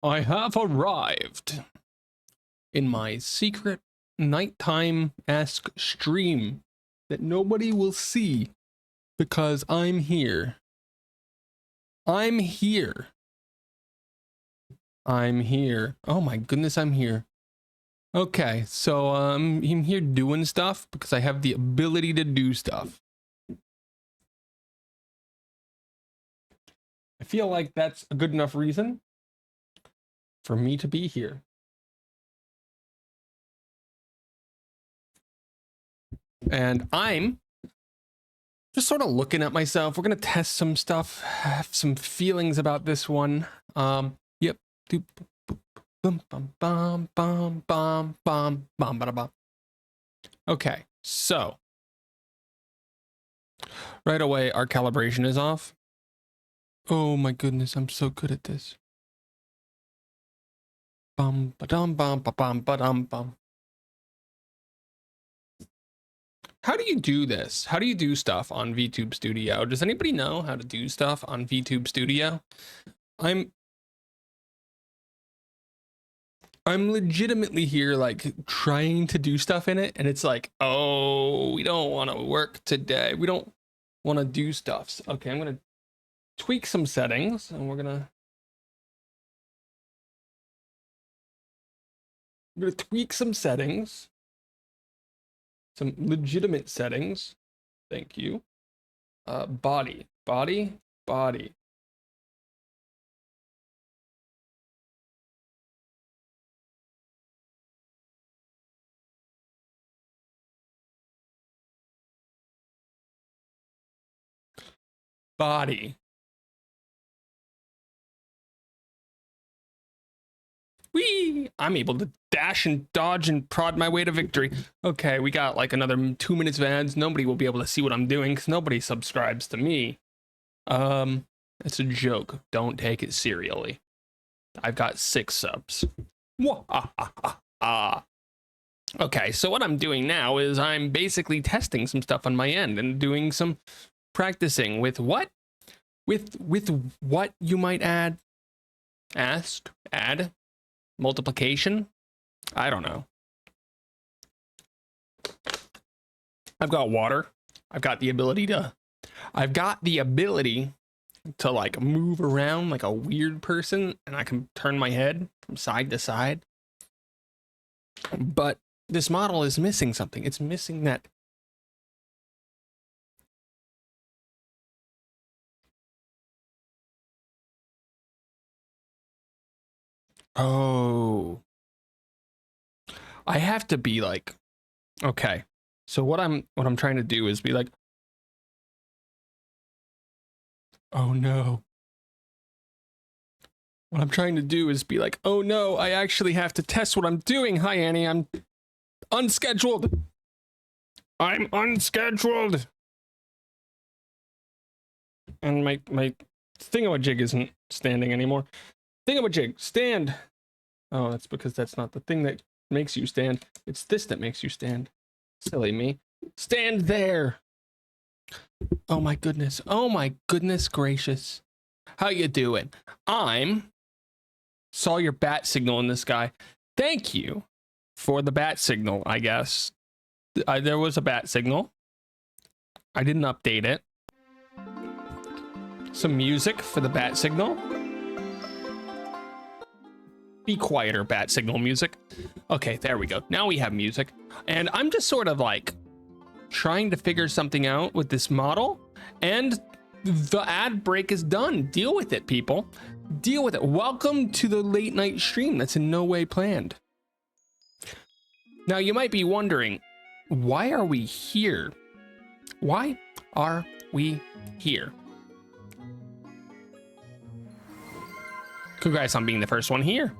I have arrived in my secret nighttime-esque stream that nobody will see because I'm here. I'm here. I'm here. Oh my goodness, I'm here. Okay, so I'm here doing stuff because I have the ability to do stuff. I feel like that's a good enough reason for me to be here. And I'm just sort of looking at myself. We're gonna test some stuff, have some feelings about this one. Yep. Bum bum bum bum bum bum bum bum. Okay, so right away our calibration is off. Oh my goodness, I'm so good at this. Bum ba dum bum ba bum ba dum bum. How do you do this? How do you do stuff on VTube Studio? Does anybody know how to do stuff on VTube Studio? I'm legitimately here like trying to do stuff in it, and it's like, oh, we don't want to work today. We don't want to do stuff. Okay, I'm gonna tweak some settings, and I'm gonna tweak some settings, some legitimate settings. Thank you. Body. Whee! I'm able to dash and dodge and prod my way to victory. Okay, we got like another 2 minutes of ads. Nobody will be able to see what I'm doing because nobody subscribes to me. It's a joke. Don't take it seriously. I've got 6 subs. Okay, so what I'm doing now is I'm basically testing some stuff on my end and doing some practicing with what? With what you might add? Add? Multiplication? I don't know. I've got water. I've got the ability to like move around like a weird person, and I can turn my head from side to side. But this model is missing something. It's missing that. Oh. I have to be like, okay. So what I'm trying to do is be like, oh no. What I'm trying to do is be like, oh no, I actually have to test what I'm doing. Hi, Annie, I'm unscheduled. I'm unscheduled. And my thingamajig isn't standing anymore. Thingamajig, stand. Oh, that's because that's not the thing that makes you stand. It's this that makes you stand. Silly me. Stand there. Oh my goodness. Oh my goodness gracious. How you doing? Saw your bat signal in the sky. Thank you for the bat signal, I guess. There was a bat signal. I didn't update it. Some music for the bat signal. Be quieter, bat signal music. Okay, there we go. Now we have music. And I'm just sort of like trying to figure something out with this model, and the ad break is done. Deal with it, people. Deal with it. Welcome to the late night stream that's in no way planned. Now you might be wondering, why are we here? Why are we here? Congrats on being the first one here.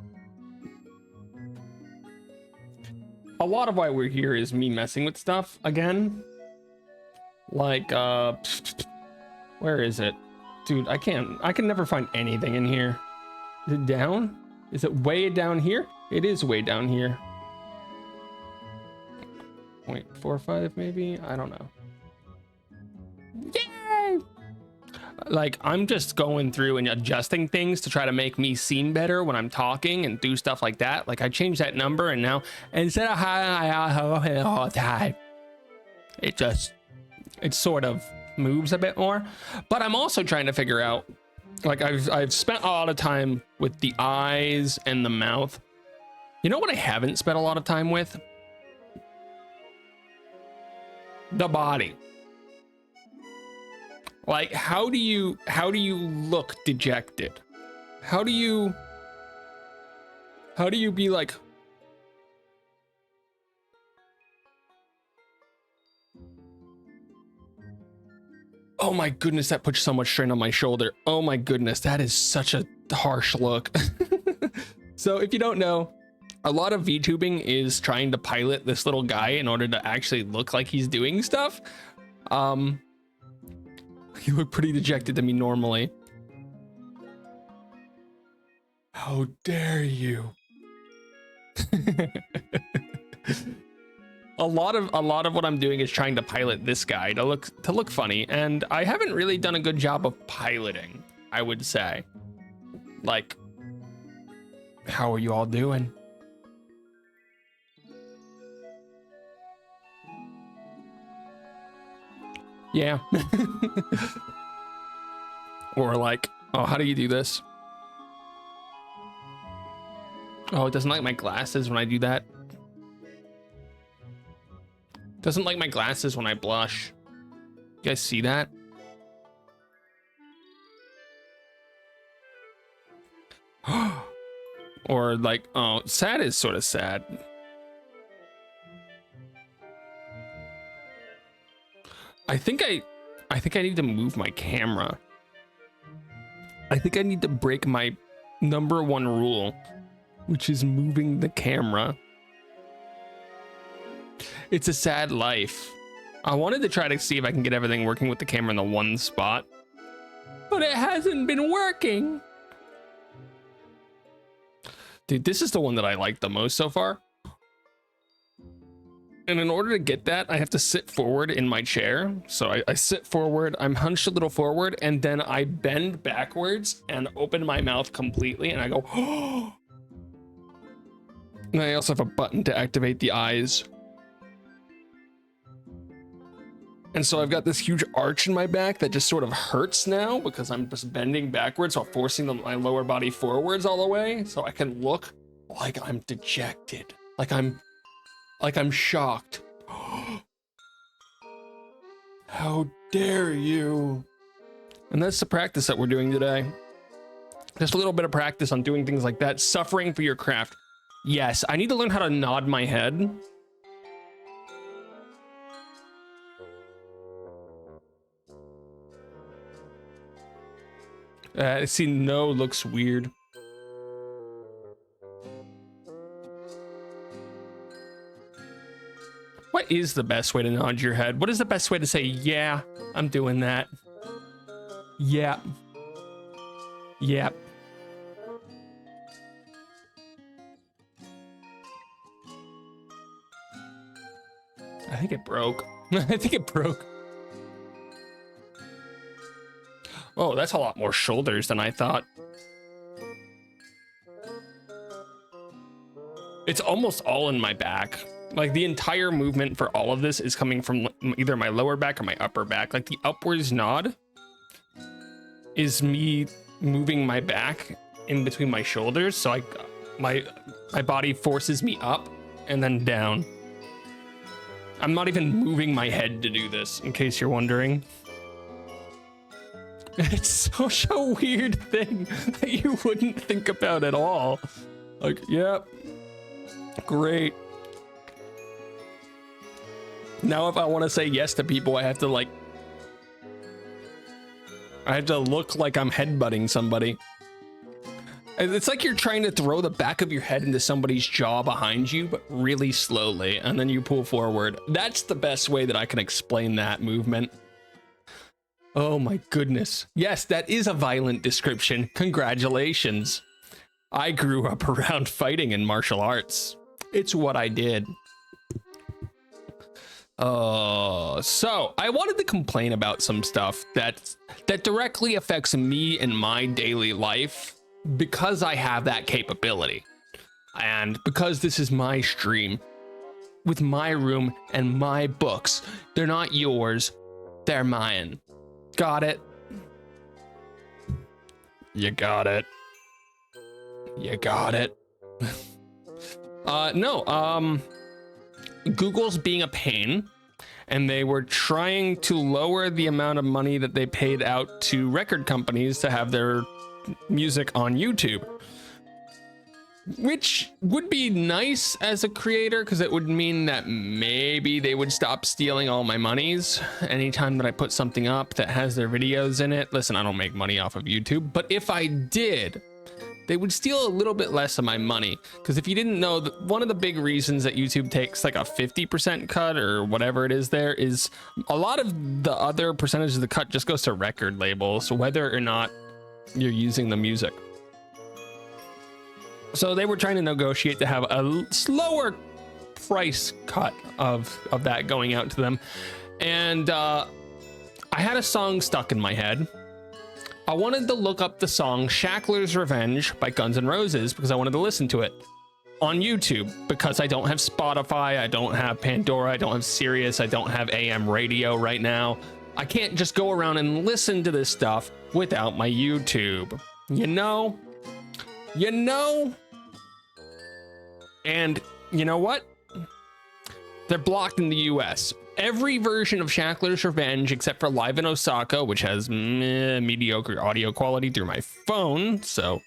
A lot of why we're here is me messing with stuff again. Like, where is it? Dude, I can never find anything in here. Is it down? Is it way down here? It is way down here. 0.45 maybe? I don't know. Yay! Like, I'm just going through and adjusting things to try to make me seem better when I'm talking and do stuff like that. Like, I changed that number, and now instead of all the time, it sort of moves a bit more. But I'm also trying to figure out, like, I've spent a lot of time with the eyes and the mouth. You know what I haven't spent a lot of time with? The body. Like, how do you look dejected? How do you be like, oh my goodness, that puts so much strain on my shoulder. Oh my goodness, that is such a harsh look. So if you don't know, a lot of VTubing is trying to pilot this little guy in order to actually look like he's doing stuff. You look pretty dejected to me normally. How dare you? A lot of what I'm doing is trying to pilot this guy to look funny, and I haven't really done a good job of piloting, I would say. Like, how are you all doing? Yeah. Or like, oh, how do you do this? Oh, it doesn't like my glasses when I do that. Doesn't like my glasses when I blush. You guys see that? Or like, oh, sad is sort of sad. I think I need to move my camera. I think I need to break my #1 rule, which is moving the camera. It's a sad life. I wanted to try to see if I can get everything working with the camera in the one spot, but it hasn't been working. Dude, this is the one that I like the most so far. And in order to get that, I have to sit forward in my chair. So I sit forward, I'm hunched a little forward, and then I bend backwards and open my mouth completely, and I go, oh. And I also have a button to activate the eyes. And so I've got this huge arch in my back that just sort of hurts now because I'm just bending backwards while forcing my lower body forwards all the way. So I can look like I'm dejected, like I'm shocked. How dare you? And that's the practice that we're doing today. Just a little bit of practice on doing things like that. Suffering for your craft. Yes, I need to learn how to nod my head. See, no looks weird. What is the best way to nod your head? What is the best way to say, yeah, I'm doing that? Yeah. Yep. I think it broke. I think it broke. Oh, that's a lot more shoulders than I thought. It's almost all in my back. Like, the entire movement for all of this is coming from either my lower back or my upper back. Like, the upwards nod is me moving my back in between my shoulders. So my body forces me up and then down. I'm not even moving my head to do this, in case you're wondering. It's such a weird thing that you wouldn't think about at all. Like, yep, great. Now if I want to say yes to people, I have to look like I'm headbutting somebody. It's like you're trying to throw the back of your head into somebody's jaw behind you, but really slowly, and then you pull forward. That's the best way that I can explain that movement. Oh my goodness. Yes, that is a violent description. Congratulations. I grew up around fighting and martial arts. It's what I did. So I wanted to complain about some stuff that directly affects me in my daily life because I have that capability. And because this is my stream with my room and my books, they're not yours, they're mine. Got it? You got it. You got it. No, Google's being a pain, and they were trying to lower the amount of money that they paid out to record companies to have their music on YouTube, which would be nice as a creator because it would mean that maybe they would stop stealing all my monies anytime that I put something up that has their videos in it. Listen, I don't make money off of YouTube, but if I did, they would steal a little bit less of my money. Because if you didn't know, one of the big reasons that YouTube takes like a 50% cut or whatever it is there is a lot of the other percentage of the cut just goes to record labels, whether or not you're using the music. So they were trying to negotiate to have a slower price cut of that going out to them. And I had a song stuck in my head. I wanted to look up the song Shackler's Revenge by Guns N' Roses because I wanted to listen to it on YouTube because I don't have Spotify, I don't have Pandora, I don't have Sirius, I don't have AM radio right now. I can't just go around and listen to this stuff without my YouTube. You know? And you know what? They're blocked in the US. Every version of Shackler's Revenge, except for Live in Osaka, which has mediocre audio quality through my phone, so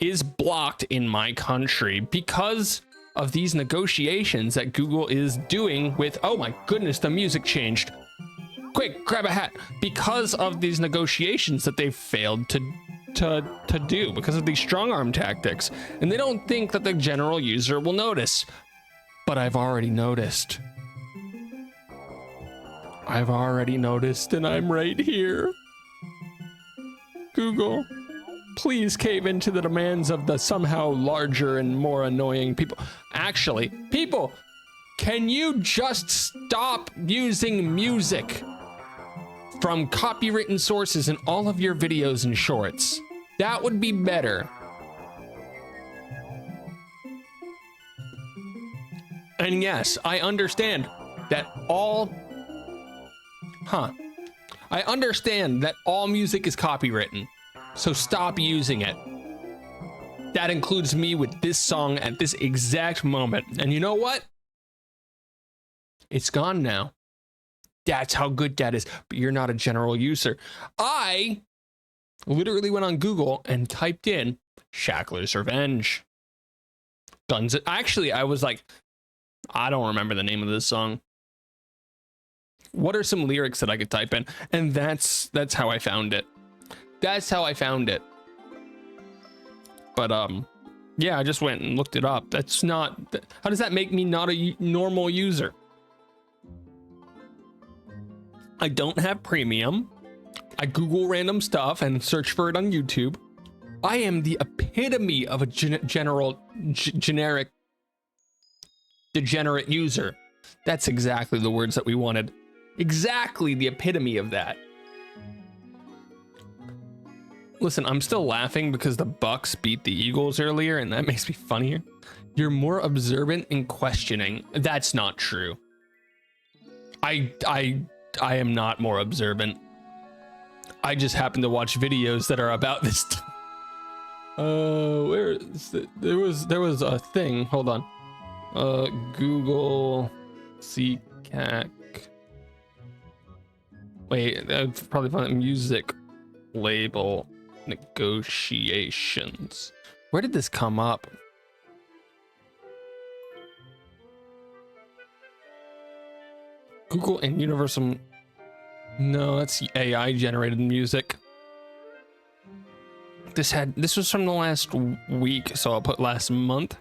is blocked in my country because of these negotiations that Google is doing with, oh my goodness, the music changed. Quick, grab a hat. Because of these negotiations that they've failed to do, because of these strong arm tactics. And they don't think that the general user will notice. But I've already noticed. And I'm right here. Google, please cave into the demands of the somehow larger and more annoying people. Actually, people, can you just stop using music from copywritten sources in all of your videos and shorts? That would be better. And yes, I understand that all music is copywritten, so stop using it. That includes me with this song at this exact moment. And you know what? It's gone now. That's how good that is. But you're not a general user. I literally went on Google and typed in Shackler's Revenge. Actually, I was like, I don't remember the name of this song. What are some lyrics that I could type in? And that's how I found it. But yeah, I just went and looked it up. That's not, how does that make me not a normal user? I don't have premium. I Google random stuff and search for it on YouTube. I am the epitome of a generic degenerate user. That's exactly the words that we wanted. Exactly the epitome of that. Listen, I'm still laughing because the Bucks beat the Eagles earlier, and that makes me funnier. You're more observant in questioning. That's not true. I am not more observant. I just happen to watch videos that are about this. Where is it? There was a thing. Hold on. Google CCAC. Wait, I've probably found music label negotiations. Where did this come up? Google and Universal. No, that's AI generated music. This was from the last week, so I'll put last month.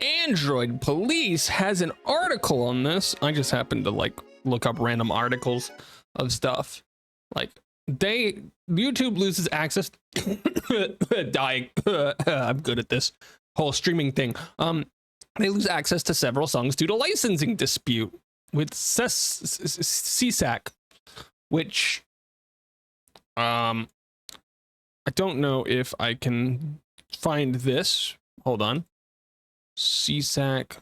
Android Police has an article on this. I just happened to like look up random articles of stuff. Like YouTube loses access. Dying. I'm good at this whole streaming thing. They lose access to several songs due to licensing dispute with SESAC, which I don't know if I can find this. Hold on. SESAC.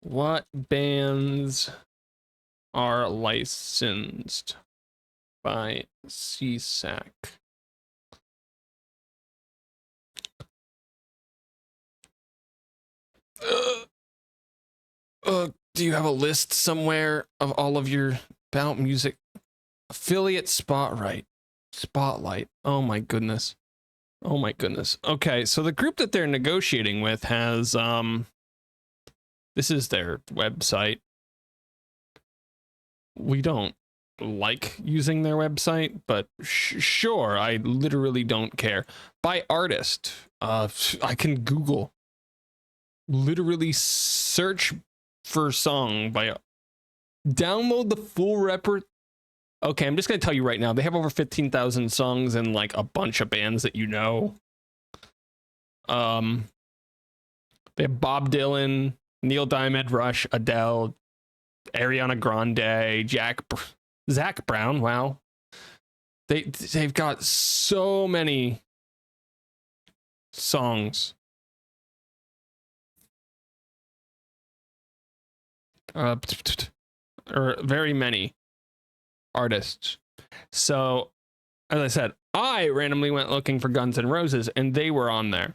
What bands are licensed by SESAC? Do you have a list somewhere of all of your About Music affiliate spotlight? Oh my goodness. Oh my goodness. Okay, so the group that they're negotiating with has this is their website. We don't like using their website, but sure, I literally don't care. By artist, I can Google, literally search for song by, download the full Okay, I'm just gonna tell you right now, they have over 15,000 songs and like a bunch of bands that you know. They have Bob Dylan, Neil Diamond, Rush, Adele, Ariana Grande, Zach Brown. Wow, they've got so many songs. Or very many artists. So, as I said, I randomly went looking for Guns N' Roses, and they were on there.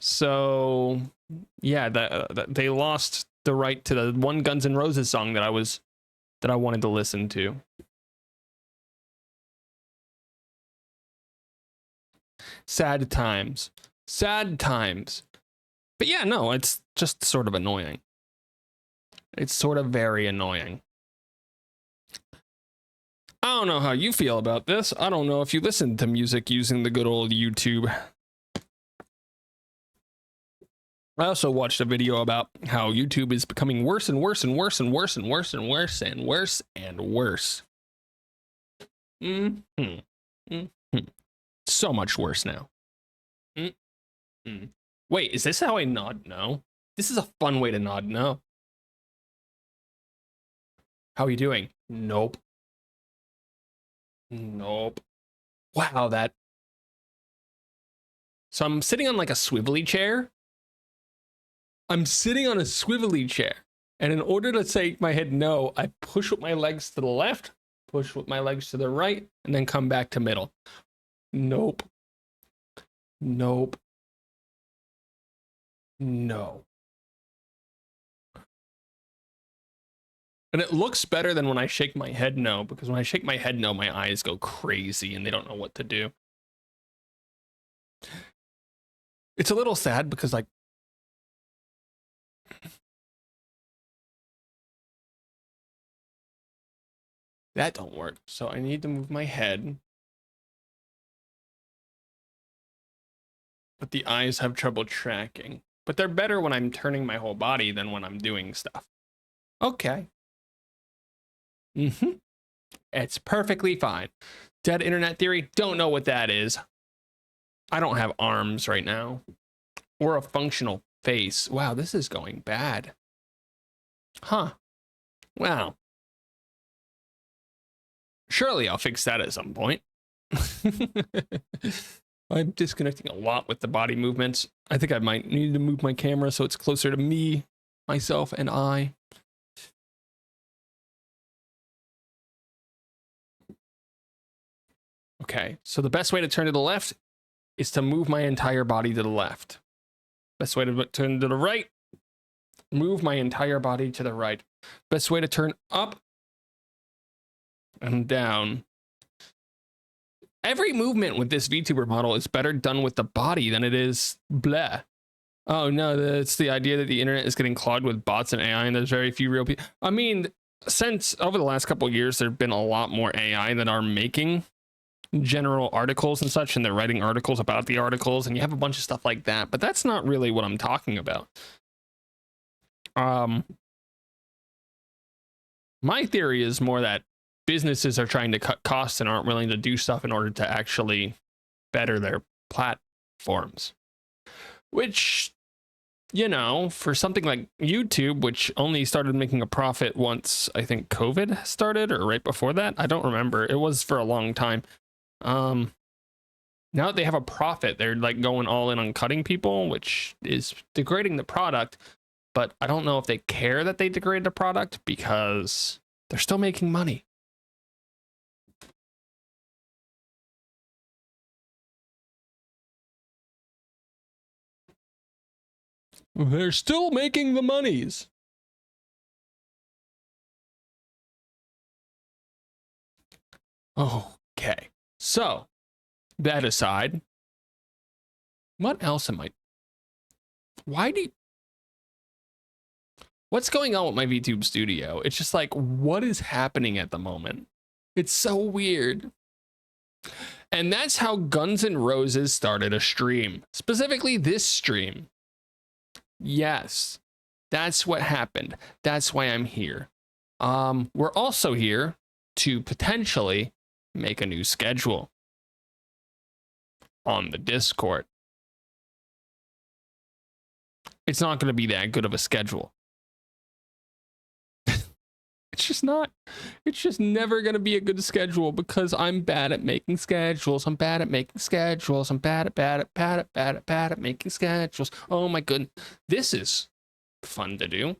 So, yeah, they lost the right to the one Guns N' Roses song that I wanted to listen to. Sad times. But yeah, no, it's just sort of annoying. It's sort of very annoying. I don't know how you feel about this. I don't know if you listen to music using the good old YouTube. I also watched a video about how YouTube is becoming worse and worse and worse and worse and worse and worse and worse and worse. So much worse now. Wait, is this how I nod no? This is a fun way to nod no. How are you doing? Nope. Wow, that. So I'm sitting on like a swivelly chair. And in order to say my head no, I push with my legs to the left, push with my legs to the right, and then come back to middle. Nope. No. And it looks better than when I shake my head no, because when I shake my head no, my eyes go crazy and they don't know what to do. It's a little sad because like, that don't work. So I need to move my head. But the eyes have trouble tracking. But they're better when I'm turning my whole body than when I'm doing stuff. Okay. It's perfectly fine. Dead internet theory, don't know what that is. I don't have arms right now. Or a functional face. Wow, this is going bad. Huh. Wow. Surely I'll fix that at some point. I'm disconnecting a lot with the body movements. I think I might need to move my camera so it's closer to me, myself, and I. Okay, so the best way to turn to the left is to move my entire body to the left. Best way to turn to the right, move my entire body to the right. Best way to turn up and down. Every movement with this VTuber model is better done with the body than it is bleh. Oh no, it's the idea that the internet is getting clogged with bots and AI and there's very few real people. I mean, since over the last couple of years, there have been a lot more AI that are making general articles and such, and they're writing articles about the articles, and you have a bunch of stuff like that, but that's not really what I'm talking about. My theory is more that businesses are trying to cut costs and aren't willing to do stuff in order to actually better their platforms. which, you know, for something like YouTube, which only started making a profit once I think COVID started, or right before that, I don't remember. It was for a long time. Now that they have a profit, they're like going all in on cutting people, which is degrading the product. But I don't know if they care that they degrade the product because they're still making money. They're still making the monies. Okay. So, that aside, what else am I? What's going on with my VTube studio? It's just like, what is happening at the moment? It's so weird. And that's how Guns N' Roses started a stream. Specifically this stream. Yes, that's what happened. That's why I'm here. We're also here to potentially make a new schedule on the Discord. It's not going to be that good of a schedule. It's just not. It's just never going to be a good schedule because I'm bad at making schedules. I'm bad at making schedules. I'm bad at making schedules. Oh my goodness. This is fun to do.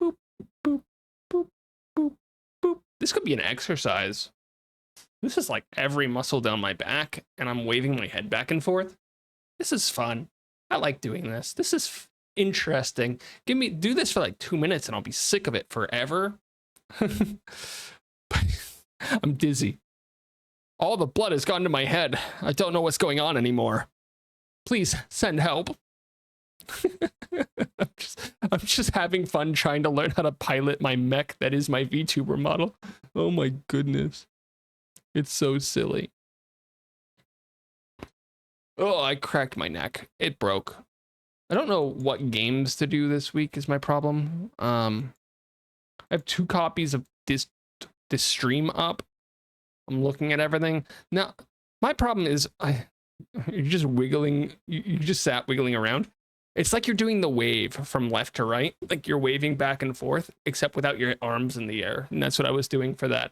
Boop, boop, boop, boop, boop. This could be an exercise. This is like every muscle down my back and I'm waving my head back and forth. This is fun. I like doing this. This is interesting. Do this for like 2 minutes and I'll be sick of it forever. I'm dizzy. All the blood has gone to my head. I don't know what's going on anymore. Please send help. I'm just having fun trying to learn how to pilot my mech that is my VTuber model. Oh my goodness. It's so silly. Oh, I cracked my neck. It broke. I don't know what games to do this week is my problem. I have 2 copies of this stream up. I'm looking at everything. Now, my problem is you're just wiggling. You just sat wiggling around. It's like you're doing the wave from left to right. Like you're waving back and forth, except without your arms in the air. And that's what I was doing for that.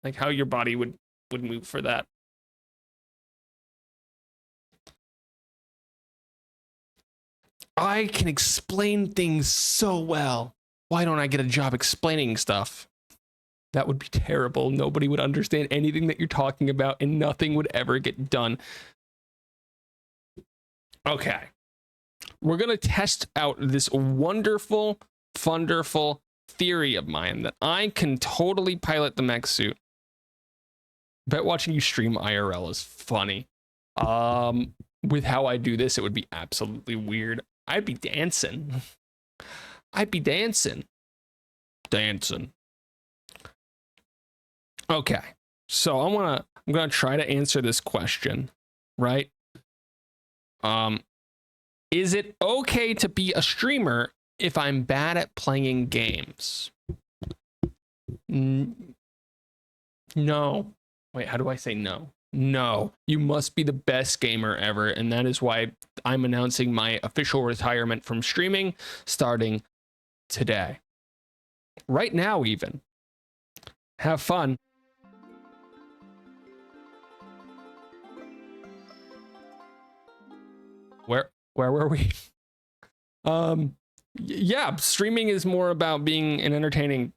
Like how your body would move for that. I can explain things so well. Why don't I get a job explaining stuff? That would be terrible. Nobody would understand anything that you're talking about and nothing would ever get done. Okay. We're going to test out this wonderful, funderful theory of mine that I can totally pilot the mech suit. I bet watching you stream IRL is funny. With how I do this, it would be absolutely weird. I'd be dancing. Dancing. Okay. So I'm gonna try to answer this question, right? Is it okay to be a streamer if I'm bad at playing games? No. Wait, how do I say no? No, you must be the best gamer ever, and that is why I'm announcing my official retirement from streaming starting today. Right now, even. Have fun. Where were we? Yeah, streaming is more about being an entertaining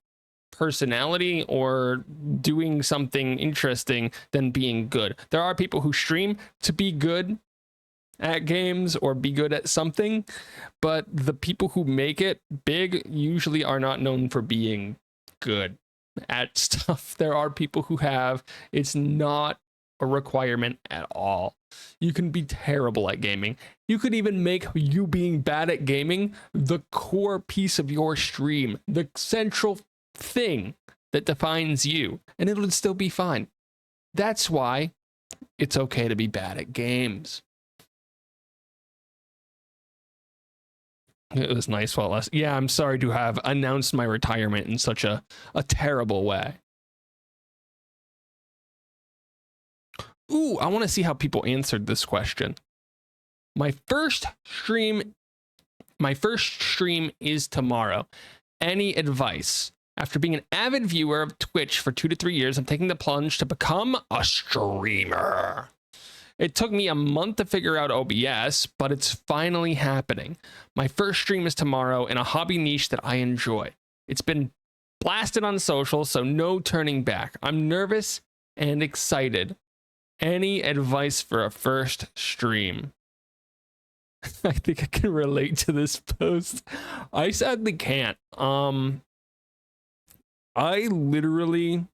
personality or doing something interesting than being good. There are people who stream to be good at games or be good at something, but the people who make it big usually are not known for being good at stuff. There are people who have. It's not a requirement at all. You can be terrible at gaming. You could even make you being bad at gaming the core piece of your stream, the central thing that defines you, and it would still be fine. That's why it's okay to be bad at games. It was nice while last. Yeah, I'm sorry to have announced my retirement in such a terrible way. Ooh, I want to see how people answered this question. My first stream is tomorrow. Any advice? After being an avid viewer of Twitch for 2 to 3 years, I'm taking the plunge to become a streamer. It took me a month to figure out OBS, but it's finally happening. My first stream is tomorrow in a hobby niche that I enjoy. It's been blasted on social, so no turning back. I'm nervous and excited. Any advice for a first stream? I think I can relate to this post. I sadly can't. I literally...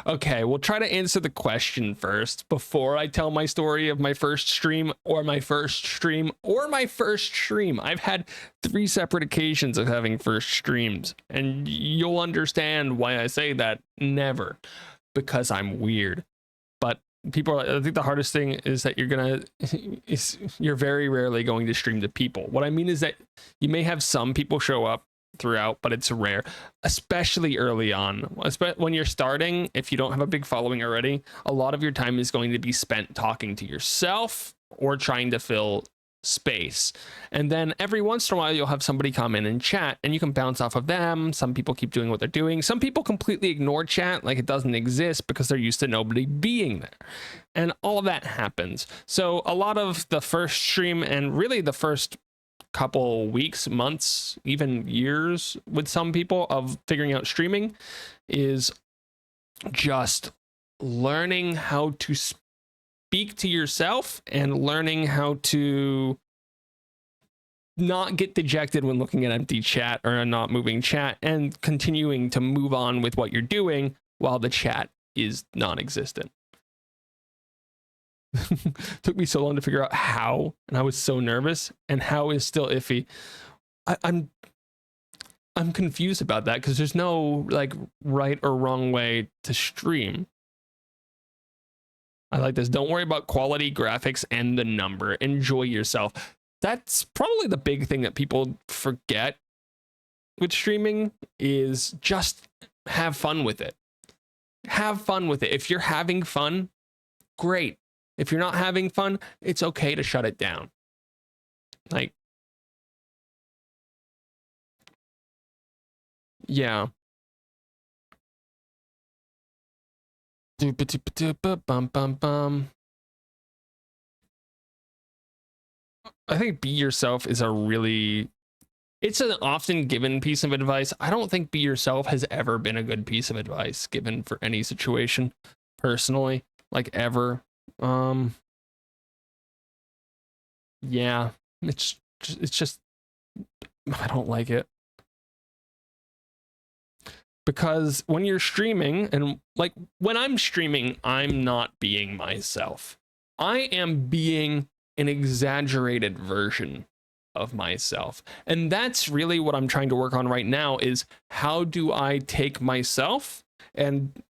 Okay, we'll try to answer the question first before I tell my story of my first stream or my first stream or my first stream. I've had 3 separate occasions of having first streams, and you'll understand why I say that never, because I'm weird. But people, I think the hardest thing is that you're very rarely going to stream to people. What I mean is that you may have some people show up throughout, but it's rare, especially early on. When you're starting, if you don't have a big following already, a lot of your time is going to be spent talking to yourself or trying to fill space. And then every once in a while, you'll have somebody come in and chat, and you can bounce off of them. Some people keep doing what they're doing. Some people completely ignore chat like it doesn't exist because they're used to nobody being there. And all of that happens. So a lot of the first stream, and really the first couple weeks, months, even years with some people of figuring out streaming, is just learning how to speak to yourself and learning how to not get dejected when looking at empty chat or a not moving chat, and continuing to move on with what you're doing while the chat is non-existent. Took me so long to figure out how, and I was so nervous, and how is still iffy. I'm confused about that because there's no like right or wrong way to stream. I like this. Don't worry about quality, graphics, and the number. Enjoy yourself. That's probably the big thing that people forget with streaming, is just have fun with it. Have fun with it. If you're having fun, great. If you're not having fun, it's okay to shut it down. Like, yeah. I think be yourself is it's an often given piece of advice. I don't think be yourself has ever been a good piece of advice given for any situation, personally, like ever. Yeah, it's just I don't like it, because when you're streaming, and like when I'm streaming, I'm not being myself. I am being an exaggerated version of myself, and that's really what I'm trying to work on right now, is how do I take myself and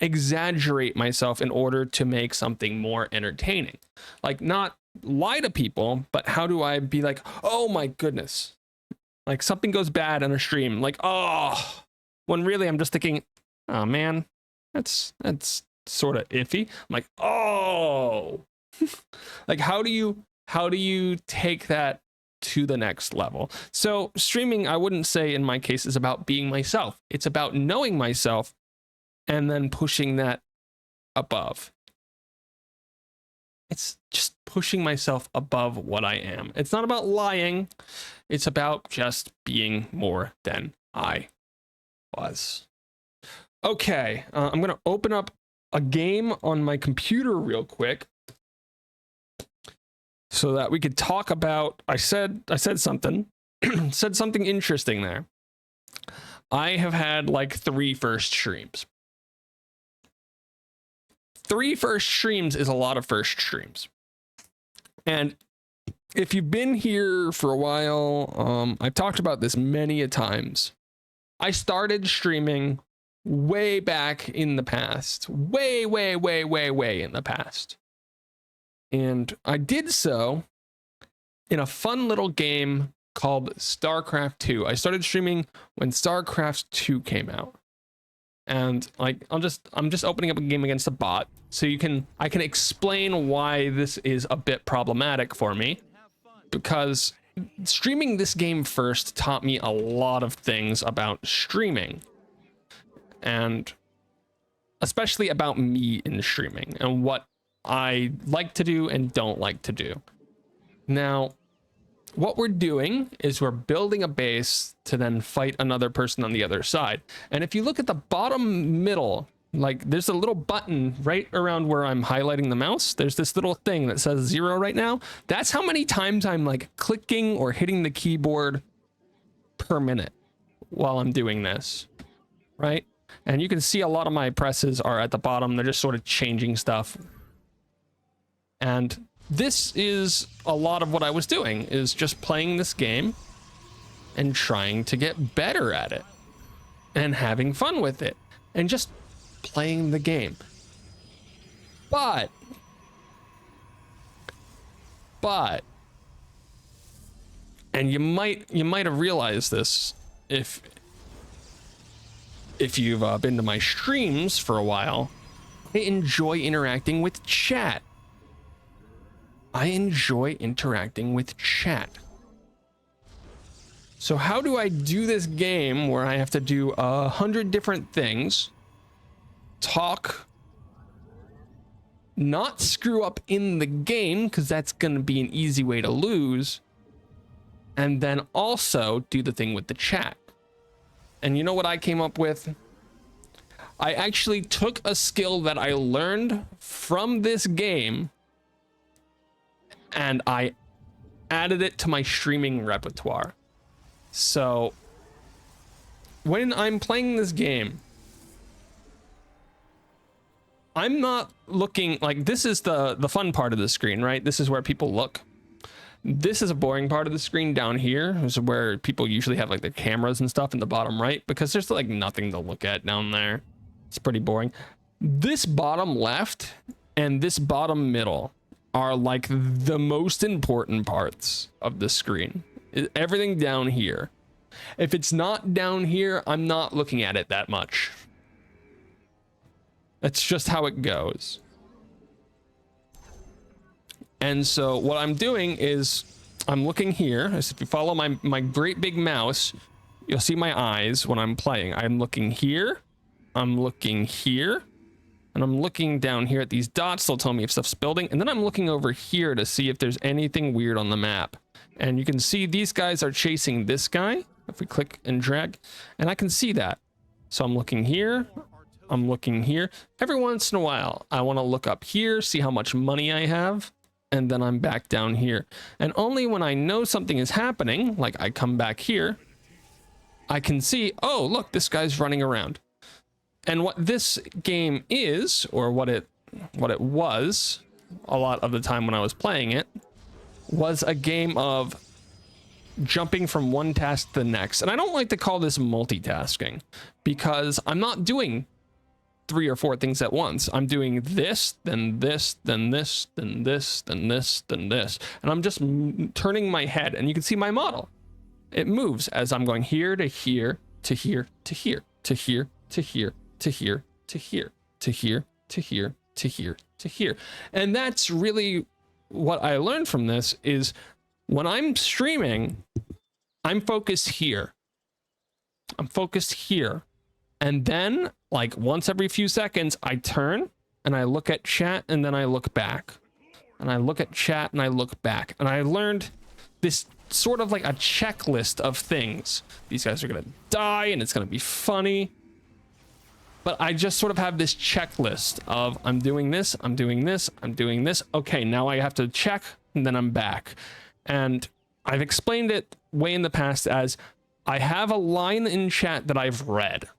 exaggerate myself in order to make something more entertaining. Like, not lie to people, but how do I be like, oh my goodness, like something goes bad on a stream, like, oh, when really I'm just thinking, oh man, that's sort of iffy. I'm like, oh, like how do you take that to the next level? So streaming, I wouldn't say in my case, is about being myself. It's about knowing myself and then pushing that above. It's just pushing myself above what I am. It's not about lying. It's about just being more than I was. Okay, I'm going to open up a game on my computer real quick so that we could talk about, I said something, said something interesting there. I have had like 3 first streams. 3 first streams is a lot of first streams. And if you've been here for a while, I've talked about this many a times. I started streaming way back in the past, way in the past. And I did so in a fun little game called StarCraft 2. I started streaming when StarCraft 2 came out. And like I'm just opening up a game against a bot so I can explain why this is a bit problematic for me, because streaming this game first taught me a lot of things about streaming, and especially about me in streaming and what I like to do and don't like to do. Now, what we're doing is we're building a base to then fight another person on the other side. And if you look at the bottom middle, like there's a little button right around where I'm highlighting the mouse. There's this little thing that says 0 right now. That's how many times I'm like clicking or hitting the keyboard per minute while I'm doing this, right? And you can see a lot of my presses are at the bottom. They're just sort of changing stuff. And this is a lot of what I was doing, is just playing this game and trying to get better at it and having fun with it and just playing the game. But and you might have realized this if you've been to my streams for a while, I enjoy interacting with chat. I enjoy interacting with chat. So how do I do this game where I have to do 100 different things, talk, not screw up in the game, because that's going to be an easy way to lose, and then also do the thing with the chat? And you know what I came up with? I actually took a skill that I learned from this game and I added it to my streaming repertoire. So when I'm playing this game, I'm not looking like, this is the fun part of the screen, right? This is where people look. This is a boring part of the screen down here. This is where people usually have like their cameras and stuff in the bottom right, because there's like nothing to look at down there. It's pretty boring. This bottom left and this bottom middle are like the most important parts of the screen. Everything down here. If it's not down here, I'm not looking at it that much. That's just how it goes. And so what I'm doing is I'm looking here. As if you follow my great big mouse, you'll see my eyes when I'm playing. I'm looking here. I'm looking here. And I'm looking down here at these dots. They'll tell me if stuff's building. And then I'm looking over here to see if there's anything weird on the map. And you can see these guys are chasing this guy. If we click and drag, and I can see that. So I'm looking here. I'm looking here. Every once in a while, I want to look up here, see how much money I have. And then I'm back down here. And only when I know something is happening, like I come back here, I can see, oh, look, this guy's running around. And what this game is, or what it was a lot of the time when I was playing it, was a game of jumping from one task to the next. And I don't like to call this multitasking, because I'm not doing 3 or 4 things at once. I'm doing this, then this, then this, then this, then this, then this. And I'm just turning my head, and you can see my model. It moves as I'm going here to here, to here, to here, to here, to here, to here, to here, to here, to here, to here, to here. And that's really what I learned from this, is when I'm streaming, I'm focused here. I'm focused here. And then, like, once every few seconds, I turn and I look at chat, and then I look back. And I look at chat and I look back. And I learned this sort of like a checklist of things. These guys are gonna die and it's gonna be funny. But I just sort of have this checklist of I'm doing this, I'm doing this, I'm doing this. Okay, now I have to check, and then I'm back. And I've explained it way in the past as I have a line in chat that I've read,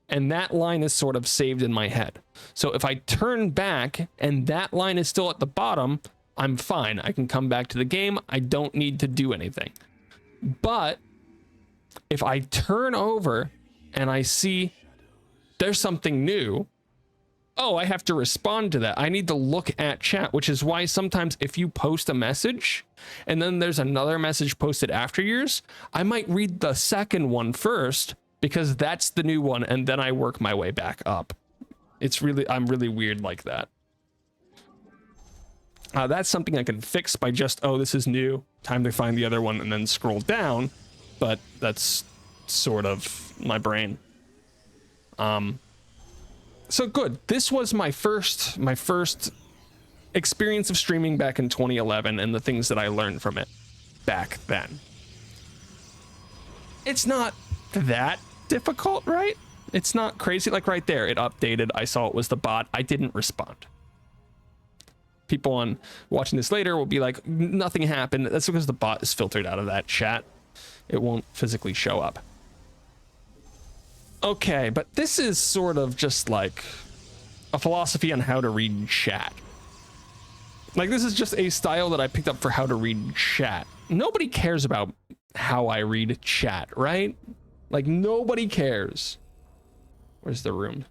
and that line is sort of saved in my head. So if I turn back and that line is still at the bottom, I'm fine. I can come back to the game. I don't need to do anything. But if I turn over and I see there's something new, oh, I have to respond to that. I need to look at chat, which is why sometimes if you post a message and then there's another message posted after yours, I might read the second one first because that's the new one, and then I work my way back up. I'm really weird like that. That's something I can fix by just, oh, this is new, time to find the other one, and then scroll down. But that's sort of my brain. So good. This was my first experience of streaming back in 2011, and the things that I learned from it back then. It's not that difficult, right? It's not crazy. Like right there, it updated. I saw it was the bot. I didn't respond. People on watching this later will be like, nothing happened. That's because the bot is filtered out of that chat. It won't physically show up. Okay, but this is sort of just like a philosophy on how to read chat. Like, this is just a style that I picked up for how to read chat. Nobody cares about how I read chat, right? Like, nobody cares. Where's the room?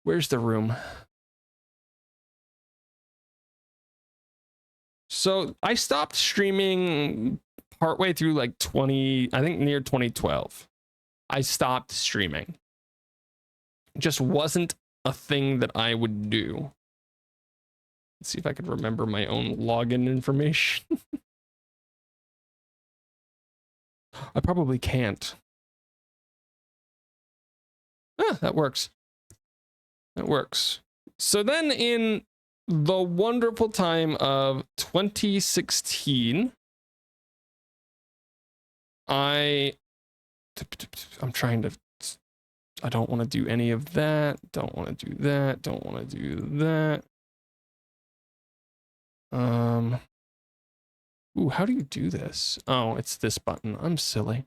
Where's the room? So I stopped streaming partway through like I think near 2012. I stopped streaming. It just wasn't a thing that I would do. Let's see if I could remember my own login information. I probably can't. Ah, that works. That works. So then in the wonderful time of 2016, I'm trying to, I don't want to do any of that. Don't want to do that. Don't want to do that. Ooh, how do you do this? Oh, it's this button. I'm silly.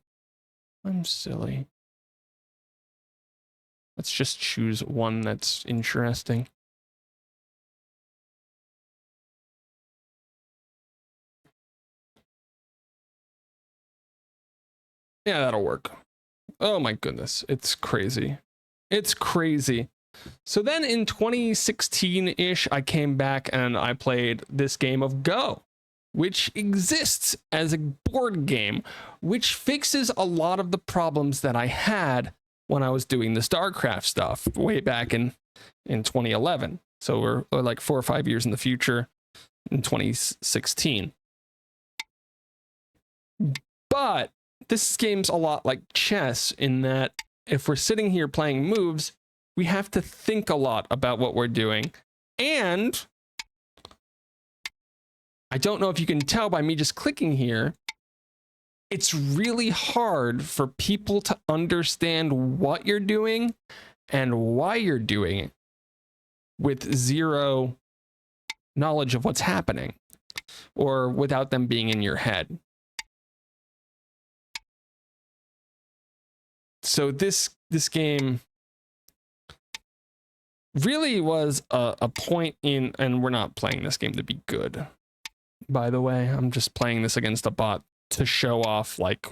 I'm silly. Let's just choose one that's interesting. Yeah, that'll work. Oh my goodness, it's crazy. It's crazy. So then in 2016-ish, I came back and I played this game of Go, which exists as a board game, which fixes a lot of the problems that I had when I was doing the StarCraft stuff way back in 2011. So we're like 4 or 5 years in the future in 2016. But this game's a lot like chess in that if we're sitting here playing moves, we have to think a lot about what we're doing. And I don't know if you can tell by me just clicking here, it's really hard for people to understand what you're doing and why you're doing it with zero knowledge of what's happening or without them being in your head. So this game really was a point in, and we're not playing this game to be good, by the way. I'm just playing this against a bot to show off like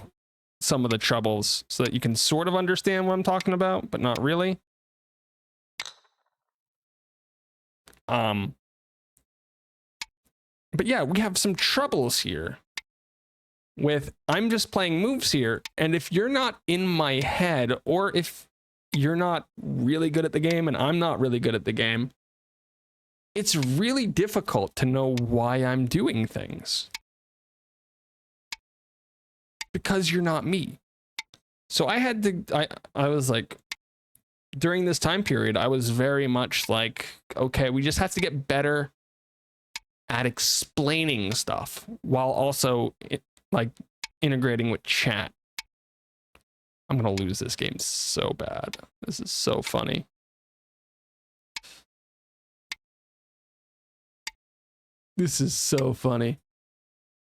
some of the troubles so that you can sort of understand what I'm talking about, but not really. But yeah, we have some troubles here with, I'm just playing moves here, and if you're not in my head, or if you're not really good at the game and I'm not really good at the game, it's really difficult to know why I'm doing things. Because you're not me. So I had to, I was like, during this time period, I was very much like, okay, we just have to get better at explaining stuff while also like integrating with chat. I'm gonna lose this game so bad. This is so funny. This is so funny.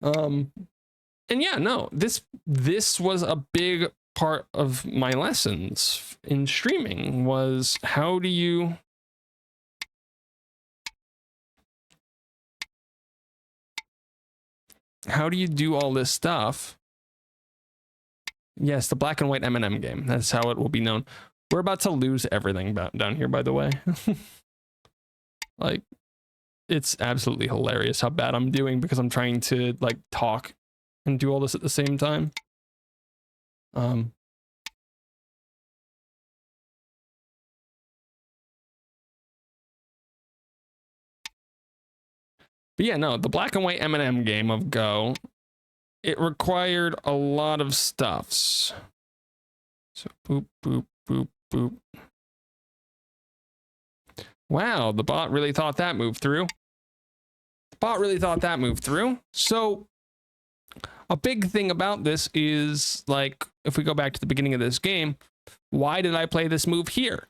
And yeah, no, this was a big part of my lessons in streaming, was how do you do all this stuff? Yes, the black and white M&M game. That's how it will be known. We're about to lose everything down here, by the way. Like, it's absolutely hilarious how bad I'm doing because I'm trying to like talk and do all this at the same time. Um, but yeah, no, the black and white M&M game of Go, it required a lot of stuffs. So boop, boop, boop, boop. Wow, the bot really thought that moved through. The bot really thought that moved through. So a big thing about this is, like, if we go back to the beginning of this game, why did I play this move here?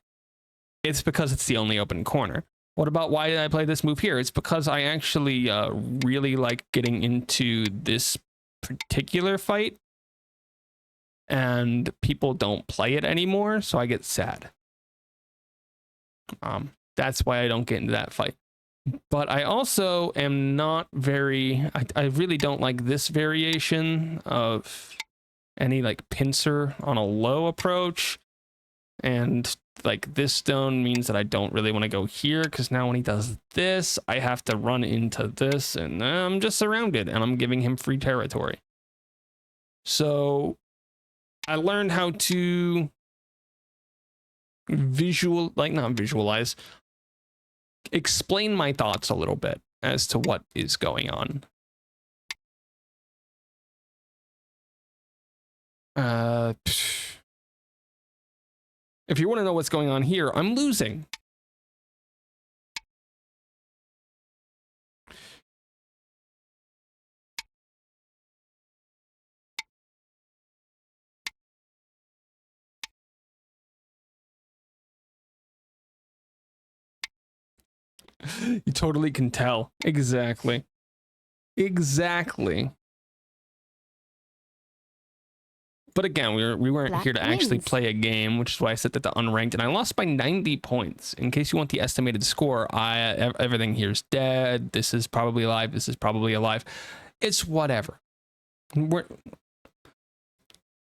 It's because it's the only open corner. What about why did I play this move here? It's because I actually really like getting into this particular fight, and people don't play it anymore, so I get sad. That's why I don't get into that fight. But I also am not very, I really don't like this variation of any like pincer on a low approach. And like this stone means that I don't really want to go here, because now when he does this, I have to run into this, and I'm just surrounded and I'm giving him free territory. So I learned how to explain my thoughts a little bit as to what is going on. If you want to know what's going on here, I'm losing. You totally can tell. Exactly. Exactly. But again, we weren't Black here to actually wins. play a game, which is why I set that to unranked, and I lost by 90 points. In case you want the estimated score, everything here's dead. This is probably alive. This is probably alive. It's whatever.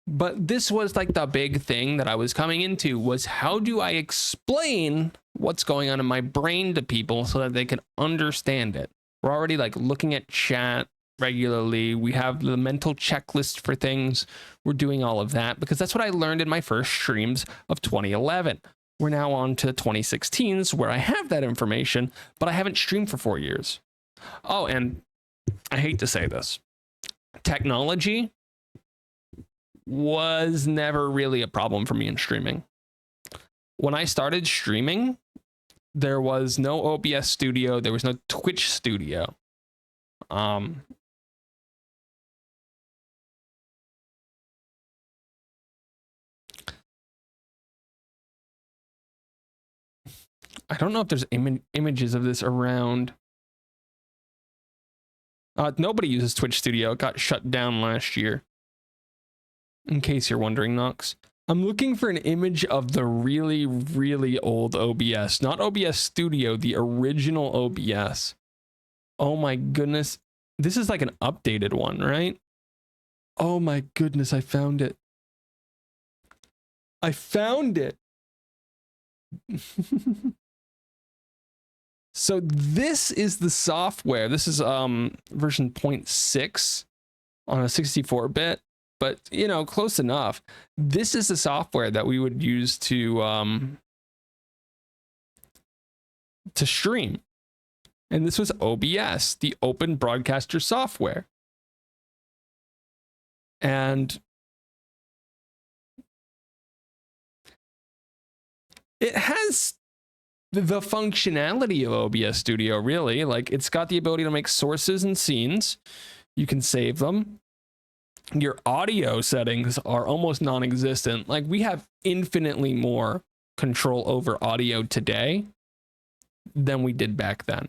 But this was like the big thing that I was coming into, was how do I explain what's going on in my brain to people so that they can understand it? We're already like looking at chat regularly. We have the mental checklist for things. We're doing all of that because that's what I learned in my first streams of 2011. We're now on to 2016s where I have that information, but I haven't streamed for 4 years. Oh, and I hate to say this. Technology was never really a problem for me in streaming. When I started streaming, there was no OBS studio, there was no Twitch studio. I don't know if there's images of this around. Nobody uses Twitch Studio. It got shut down last year. In case you're wondering, Nox. I'm looking for an image of the really, really old OBS. Not OBS Studio, the original OBS. Oh my goodness. This is like an updated one, right? Oh my goodness, I found it. I found it. So this is the software. This is version 0.6 on a 64-bit. But, you know, close enough. This is the software that we would use to stream. And this was OBS, the Open Broadcaster Software. And it has the functionality of OBS Studio, really. Like, it's got the ability to make sources and scenes. You can save them. Your audio settings are almost non-existent. Like, we have infinitely more control over audio today than we did back then.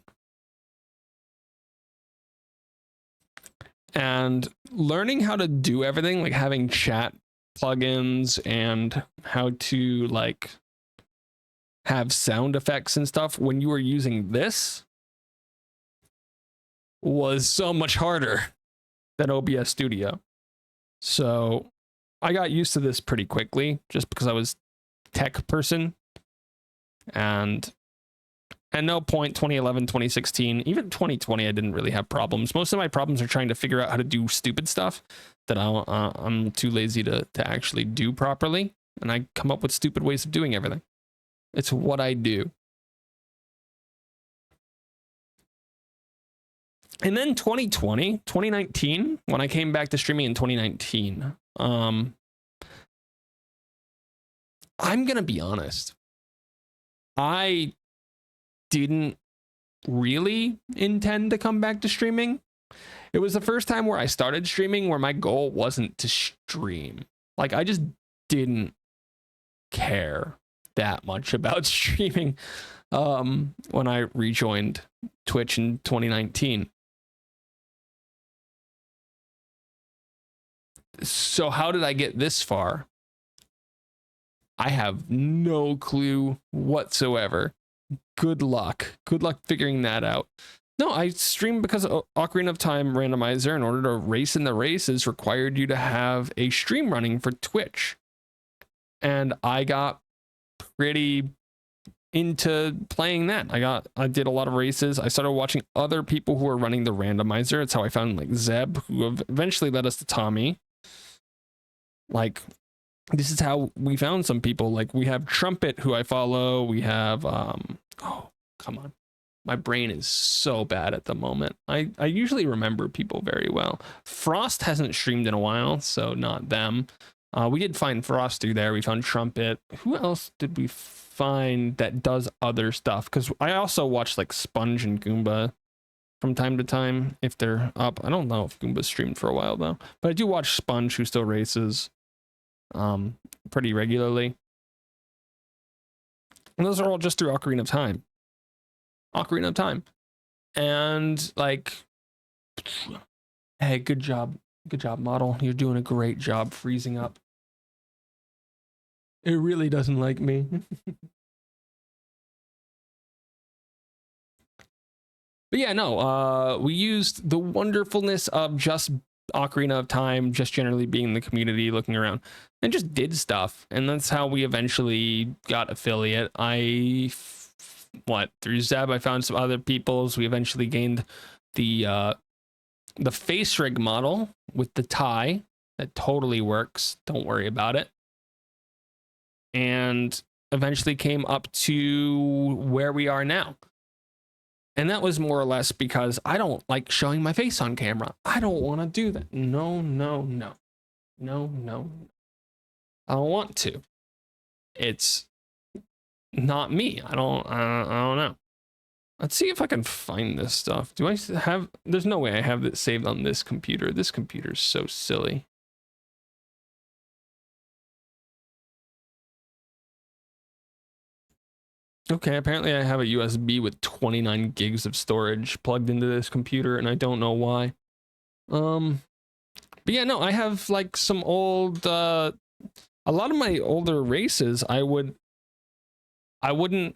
And learning how to do everything, like having chat plugins and how to like have sound effects and stuff when you were using this was so much harder than OBS Studio. So I got used to this pretty quickly just because I was a tech person, and At no point 2011, 2016, even 2020, I didn't really have problems. Most of my problems are trying to figure out how to do stupid stuff that I'm too lazy to actually do properly. And I come up with stupid ways of doing everything. It's what I do. And then 2019, when I came back to streaming in 2019, I'm going to be honest. I didn't really intend to come back to streaming. It was the first time where I started streaming where my goal wasn't to stream. Like, I just didn't care that much about streaming when I rejoined Twitch in 2019. So how did I get this far? I have no clue whatsoever. Good luck. Good luck figuring that out. No, I streamed because Ocarina of Time randomizer, in order to race in the races, required you to have a stream running for Twitch. And I got pretty into playing that. I did a lot of races. I started watching other people who were running the randomizer. It's how I found like Zeb, who eventually led us to Tommy. Like, this is how we found some people. Like, we have Trumpet, who I follow. We have oh, come on. My brain is so bad at the moment. I usually remember people very well. Frost hasn't streamed in a while, so not them. We did find Frost through there. We found Trumpet. Who else did we find that does other stuff? Because I also watch like Sponge and Goomba from time to time if they're up. I don't know if Goomba's streamed for a while though, but I do watch Sponge, who still races pretty regularly. And those are all just through Ocarina of Time. Ocarina of Time. And like, hey, good job model. You're doing a great job freezing up. It really doesn't like me. But yeah, no, we used the wonderfulness of just Ocarina of Time, just generally being the community, looking around, and just did stuff. And that's how we eventually got affiliate. Through Zeb, I found some other people's. We eventually gained the face rig model with the tie. That totally works. Don't worry about it. And eventually came up to where we are now. And that was more or less because I don't like showing my face on camera. I don't want to do that. No. I don't want to. It's not me. I don't know. Let's see if I can find this stuff. Do I have... There's no way I have it saved on this computer. This computer's so silly. Okay, apparently I have a USB with 29 gigs of storage plugged into this computer, and I don't know why. But yeah, no, I have like some old... a lot of my older races, I wouldn't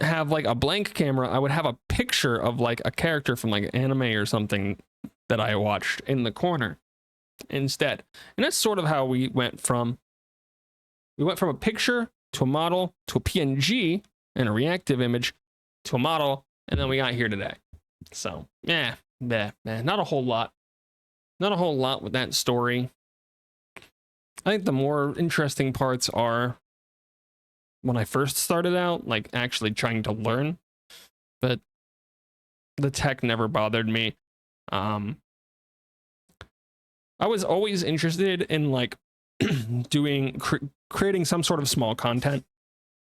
have like a blank camera. I would have a picture of like a character from like anime or something that I watched in the corner instead. And that's sort of how we went from a picture to a model to a PNG and a reactive image to a model, and then we got here today. So not a whole lot with that story. I think the more interesting parts are when I first started out, like actually trying to learn, but the tech never bothered me. I was always interested in like creating some sort of small content.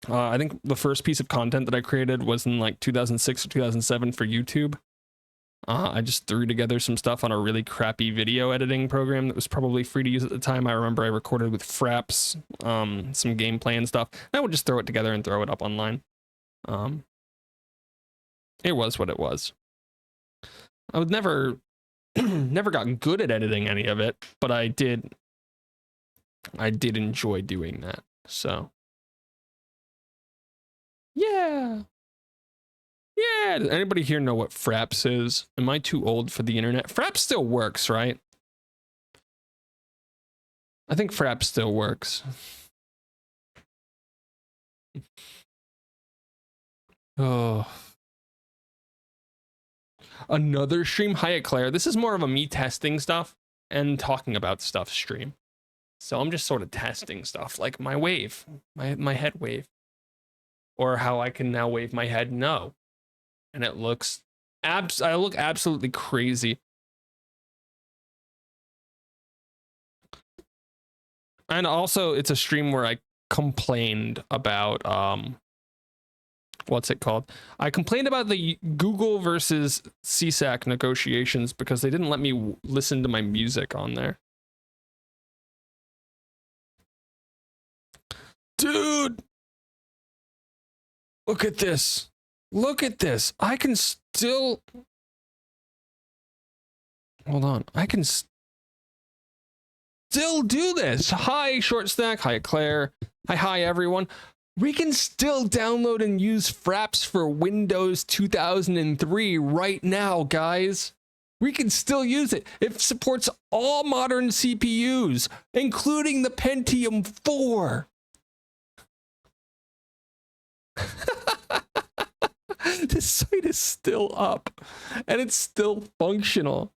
I think the first piece of content that I created was in like 2006 or 2007 for YouTube. I just threw together some stuff on a really crappy video editing program that was probably free to use at the time. I remember I recorded with Fraps, some gameplay and stuff. I would just throw it together and throw it up online. It was what it was. I would never got good at editing any of it, but I did enjoy doing that. So yeah. Does anybody here know what Fraps is? Am I too old for the internet? Fraps still works, right? I think Fraps still works. Oh. Another stream. Hi, Claire. This is more of a me testing stuff and talking about stuff stream. So I'm just sort of testing stuff like my wave, my head wave, or how I can now wave my head no. And it looks I look absolutely crazy. And also it's a stream where I complained about what's it called? I complained about the Google versus CSAC negotiations because they didn't let me listen to my music on there. Dude, look at this. Look at this. I can still... Hold on. I can still do this. Hi, Short Stack. Hi, Claire. Hi, everyone. We can still download and use Fraps for Windows 2003 right now, guys. We can still use it. It supports all modern CPUs, including the Pentium 4. This site is still up, and it's still functional.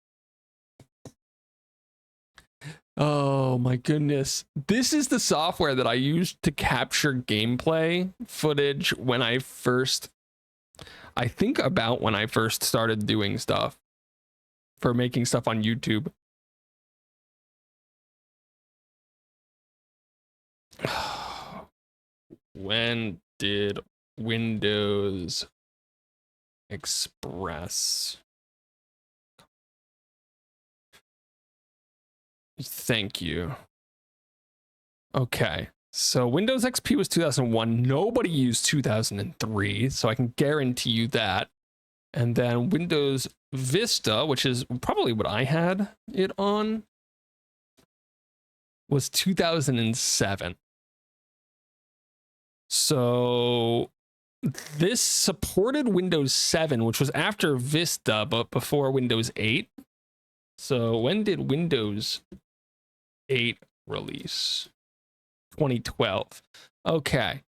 Oh my goodness. This is the software that I used to capture gameplay footage when I first started doing stuff for making stuff on YouTube. When did Windows Express? Thank you. Okay, so Windows XP was 2001. Nobody used 2003, so I can guarantee you that. And then Windows Vista, which is probably what I had it on, was 2007. So this supported Windows 7, which was after Vista, but before Windows 8. So when did Windows 8 release? 2012. Okay.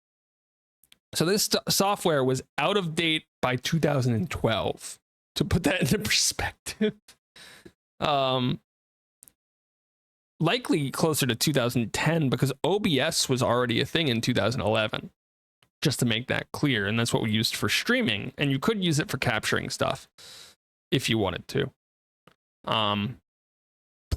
So this software was out of date by 2012. To put that into perspective. Likely closer to 2010 because OBS was already a thing in 2011. Just to make that clear, and that's what we used for streaming, and you could use it for capturing stuff if you wanted to.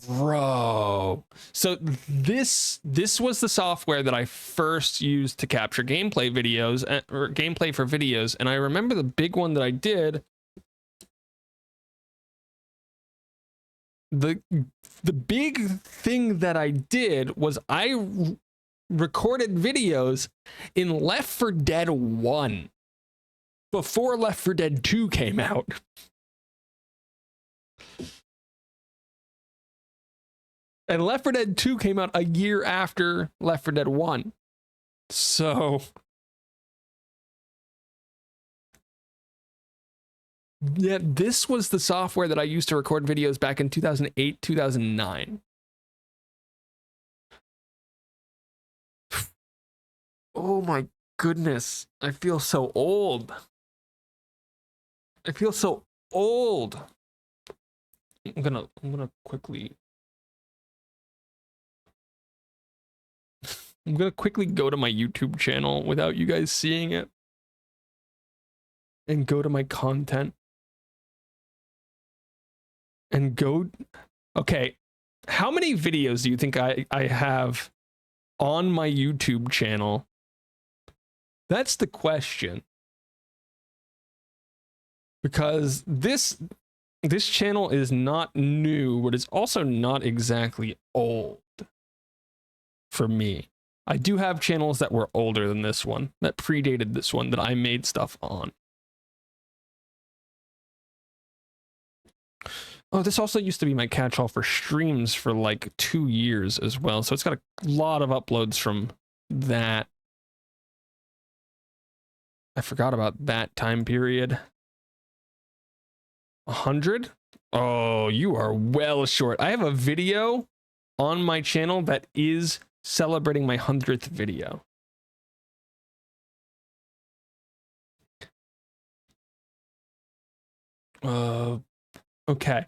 Bro. So this was the software that I first used to capture gameplay videos or gameplay for videos, and I remember the big one that I did. The big thing that I did was I recorded videos in Left 4 Dead 1 before Left 4 Dead 2 came out. And Left 4 Dead 2 came out a year after Left 4 Dead 1. So yeah, this was the software that I used to record videos back in 2008, 2009. Oh my goodness. I feel so old. I feel so old. I'm gonna quickly go to my YouTube channel without you guys seeing it and go to my content and go. Okay, how many videos do you think I have on my YouTube channel? That's the question. Because this channel is not new, but it's also not exactly old for me. I do have channels that were older than this one, that predated this one, that I made stuff on. Oh, this also used to be my catch-all for streams for like 2 years as well, so it's got a lot of uploads from that. I forgot about that time period. 100? Oh, you are well short. I have a video on my channel that is celebrating my 100th video. Okay.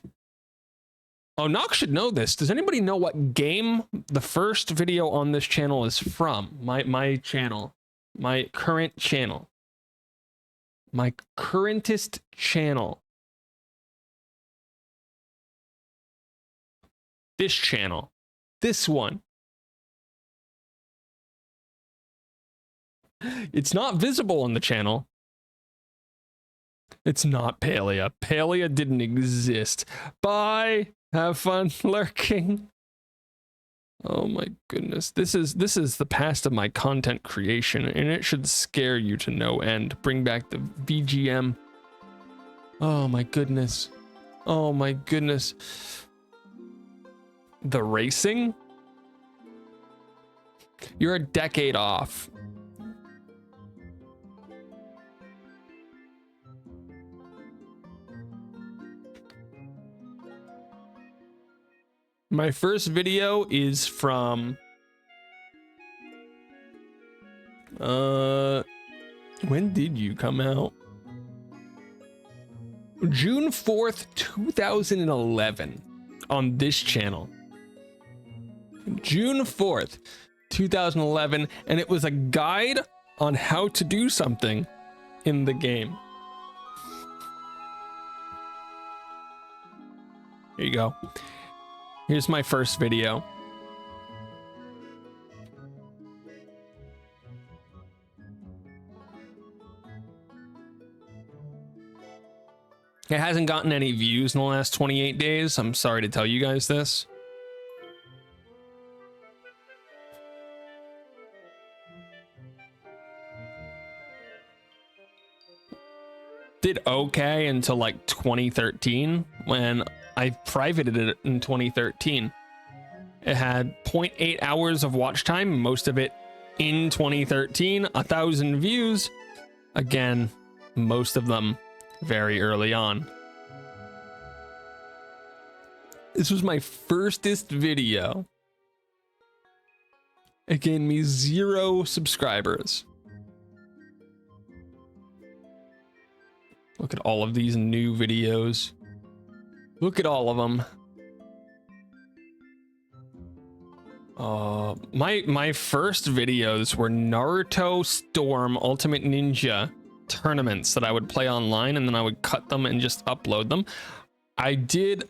Oh, Nox should know this. Does anybody know what game the first video on this channel is from? My channel. My current channel. My currentest channel. This channel. This one. It's not visible on the channel. It's not Palia. Palia didn't exist. Bye. Have fun lurking. Oh my goodness. This is the past of my content creation, and it should scare you to no end. Bring back the VGM. Oh my goodness. Oh my goodness. The racing? You're a decade off. My first video is from when did you come out? June 4th, 2011 on this channel. June 4th, 2011, and it was a guide on how to do something in the game. Here you go. Here's my first video. It hasn't gotten any views in the last 28 days. I'm sorry to tell you guys this. Did okay until like 2013 when I privated it in 2013. It had 0.8 hours of watch time, most of it in 2013, 1,000 views. Again, most of them very early on. This was my firstest video. It gained me 0 subscribers. Look at all of these new videos. Look at all of them. My first videos were Naruto Storm Ultimate Ninja tournaments that I would play online, and then I would cut them and just upload them. I did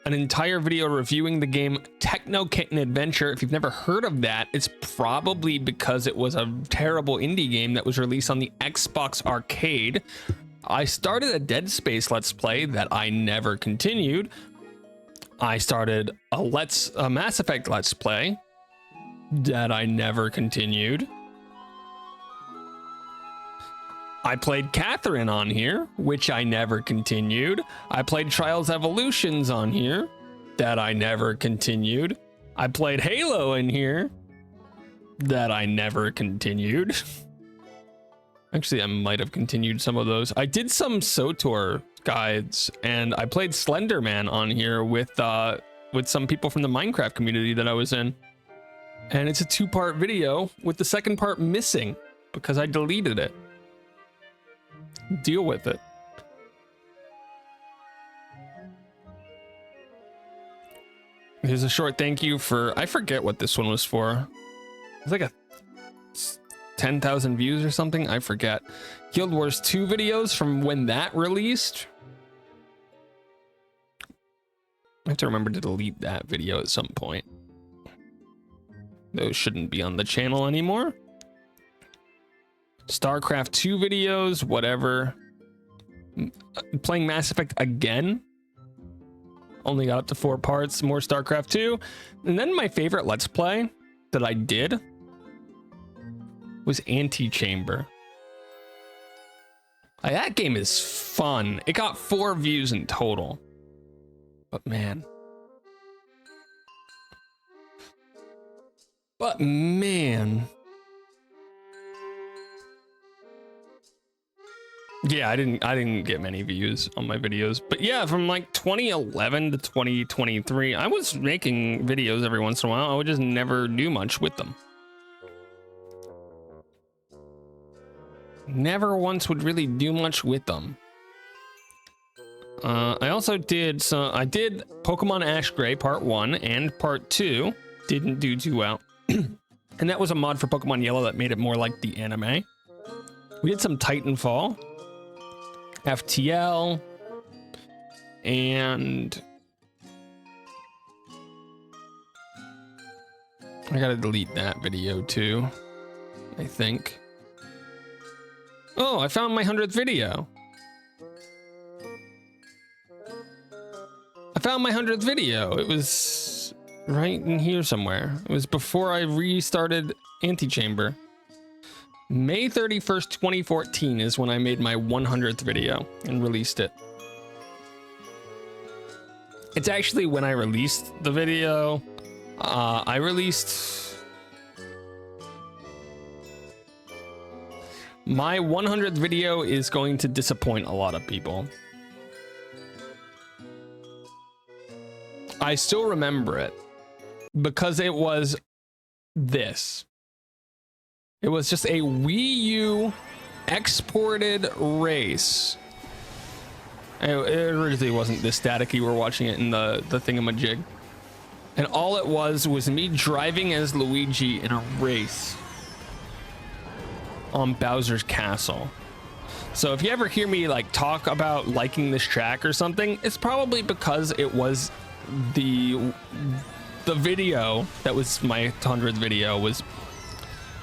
an entire video reviewing the game Techno Kitten Adventure. If you've never heard of that, it's probably because it was a terrible indie game that was released on the Xbox Arcade. I started a Dead Space Let's Play that I never continued. I started a Mass Effect Let's Play that I never continued. I played Catherine on here, which I never continued. I played Trials Evolutions on here, that I never continued. I played Halo in here, that I never continued. Actually, I might have continued some of those. I did some SOTOR guides, and I played Slenderman on here with some people from the Minecraft community that I was in. And it's a 2-part video with the second part missing because I deleted it. Deal with it. Here's a short thank you for, I forget what this one was for. It's like a 10,000 views or something. I forget. Guild Wars 2 videos from when that released. I have to remember to delete that video at some point. Those shouldn't be on the channel anymore. StarCraft 2 videos, whatever. Playing Mass Effect again. Only got up to 4 parts, more StarCraft 2. And then my favorite Let's Play that I did was Antichamber. That game is fun. It got 4 views in total. But man. Yeah, I didn't get many views on my videos. But yeah, from like 2011 to 2023, I was making videos every once in a while. I would just never do much with them. Never once would really do much with them. I also did I did Pokemon Ash Gray Part 1 and Part 2. Didn't do too well. And that was a mod for Pokemon Yellow that made it more like the anime. We did some Titanfall, FTL, and I gotta delete that video too, I think. Oh, I found my 100th video. I found my 100th video. It was right in here somewhere. It was before I restarted Antichamber. May 31st, 2014 is when I made my 100th video and released it. It's actually when I released the video. I released my 100th video is going to disappoint a lot of people. I still remember it because it was this. It was just a Wii U exported race. It originally wasn't this staticky. We're watching it in the thingamajig. And all it was me driving as Luigi in a race on Bowser's Castle. So if you ever hear me like talk about liking this track or something, it's probably because it was the video that was my 100th video was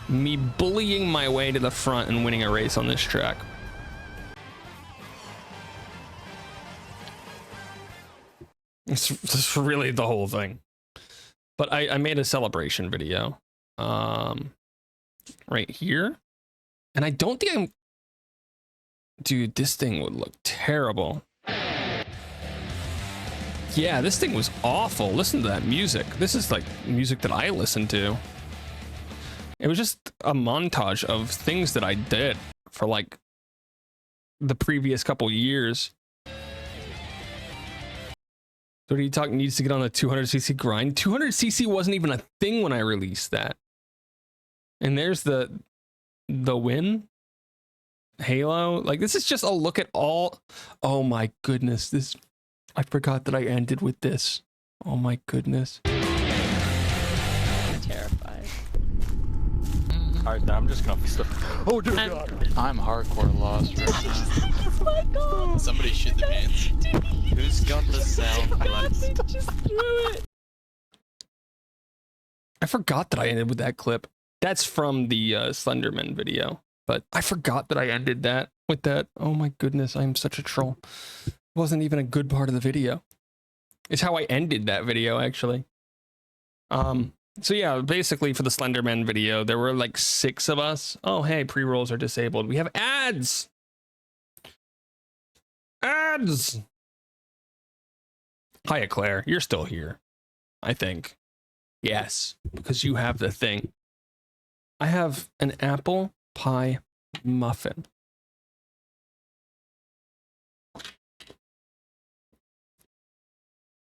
me bullying my way to the front and winning a race on this track. It's really the whole thing. But I made a celebration video right here. And I don't think I'm... Dude, this thing would look terrible. Yeah, this thing was awful. Listen to that music. This is like music that I listen to. It was just a montage of things that I did for like the previous couple years. So do you talk needs to get on the 200cc grind? 200cc wasn't even a thing when I released that. And there's the win. Halo. Like this is just a look at all. Oh my goodness. This, I forgot that I ended with this. Oh my goodness. I'm terrified. Alright, I'm just gonna stuff. Oh dear God. I'm hardcore lost right now. Oh my God. Somebody shoot the pants. Who's got the sound blast? Just threw it. I forgot that I ended with that clip. That's from the Slenderman video, but I forgot that I ended that with that. Oh my goodness, I'm such a troll. It wasn't even a good part of the video. It's how I ended that video, actually. So yeah, basically for the Slenderman video, there were like 6 of us. Oh, hey, pre-rolls are disabled. We have ads. Ads. Hiya, Claire. You're still here, I think. Yes, because you have the thing. I have an apple pie muffin.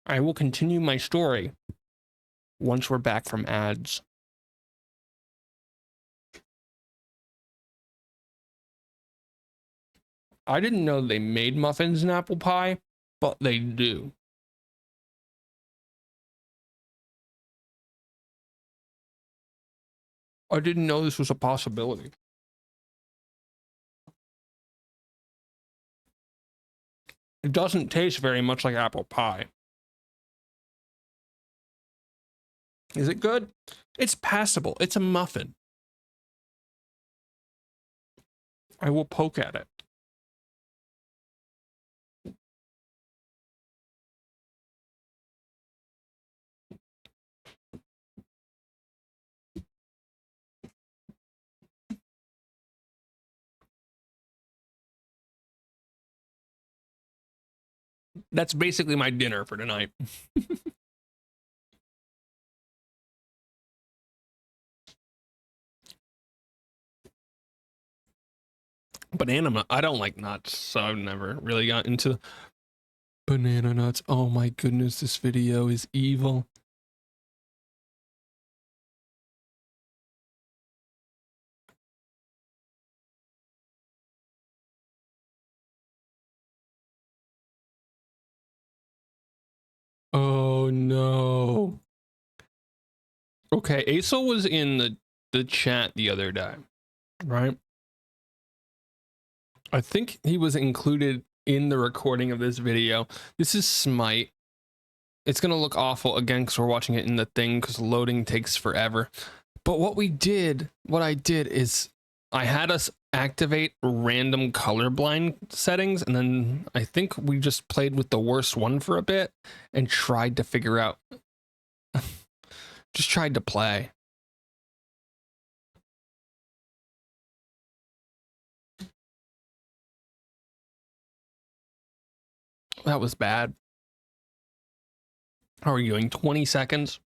I will continue my story once we're back from ads. I didn't know they made muffins in apple pie, but they do. I didn't know this was a possibility. It doesn't taste very much like apple pie. Is it good? It's passable. It's a muffin. I will poke at it. That's basically my dinner for tonight. Banana, I don't like nuts, so I've never really got into banana nuts. Oh my goodness, this video is evil. Okay, Aesol was in the chat the other day, right? I think he was included in the recording of this video. This is Smite. It's gonna look awful again because we're watching it in the thing because loading takes forever. But what I did is I had us activate random colorblind settings, and then I think we just played with the worst one for a bit and tried to figure out, just tried to play. That was bad. How are you doing? 20 seconds?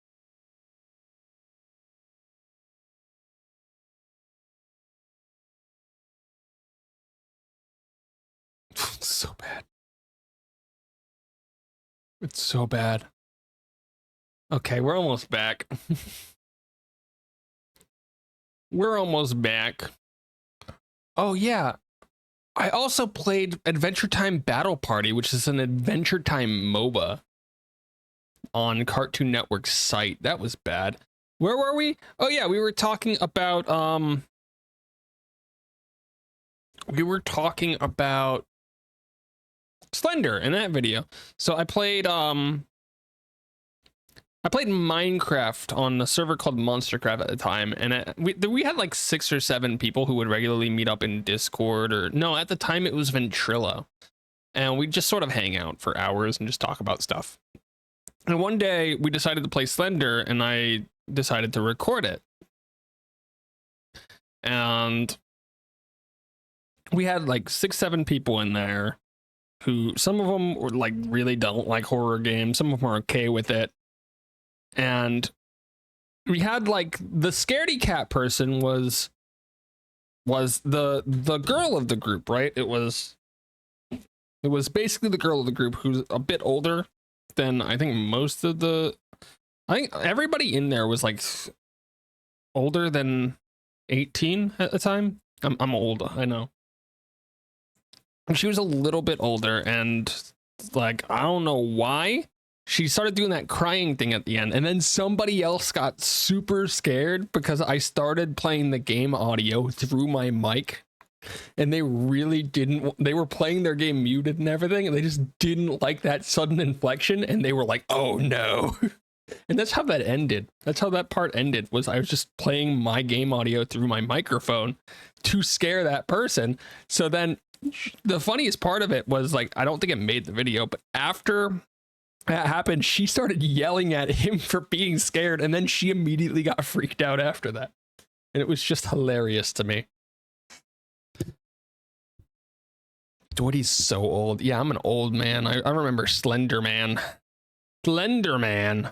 It's so bad. It's so bad. Okay, we're almost back. We're almost back. Oh yeah. I also played Adventure Time Battle Party, which is an Adventure Time MOBA on Cartoon Network's site. That was bad. Where were we? Oh yeah, we were talking about Slender in that video. So I played Minecraft on a server called Monstercraft at the time, and we had like 6 or 7 people who would regularly meet up in Discord, or no, at the time it was Ventrilo, and we just sort of hang out for hours and just talk about stuff. And one day we decided to play Slender, and I decided to record it, and we had like 6-7 people in there who, some of them were like really don't like horror games, some of them are okay with it. And we had like the scaredy cat person was the girl of the group, right? It was basically the girl of the group who's a bit older than I think I think everybody in there was like older than 18 at the time. I'm old, I know. And she was a little bit older, and like I don't know why she started doing that crying thing at the end, and then somebody else got super scared because I started playing the game audio through my mic, and they really didn't, they were playing their game muted and everything, and they just didn't like that sudden inflection, and they were like, oh no. And that's how that ended. That's how that part ended, was I was just playing my game audio through my microphone to scare that person. So then the funniest part of it was, like, I don't think it made the video, but after that happened, she started yelling at him for being scared, and then she immediately got freaked out after that. And it was just hilarious to me. Doherty's so old. Yeah, I'm an old man. I remember Slender Man. Slender Man.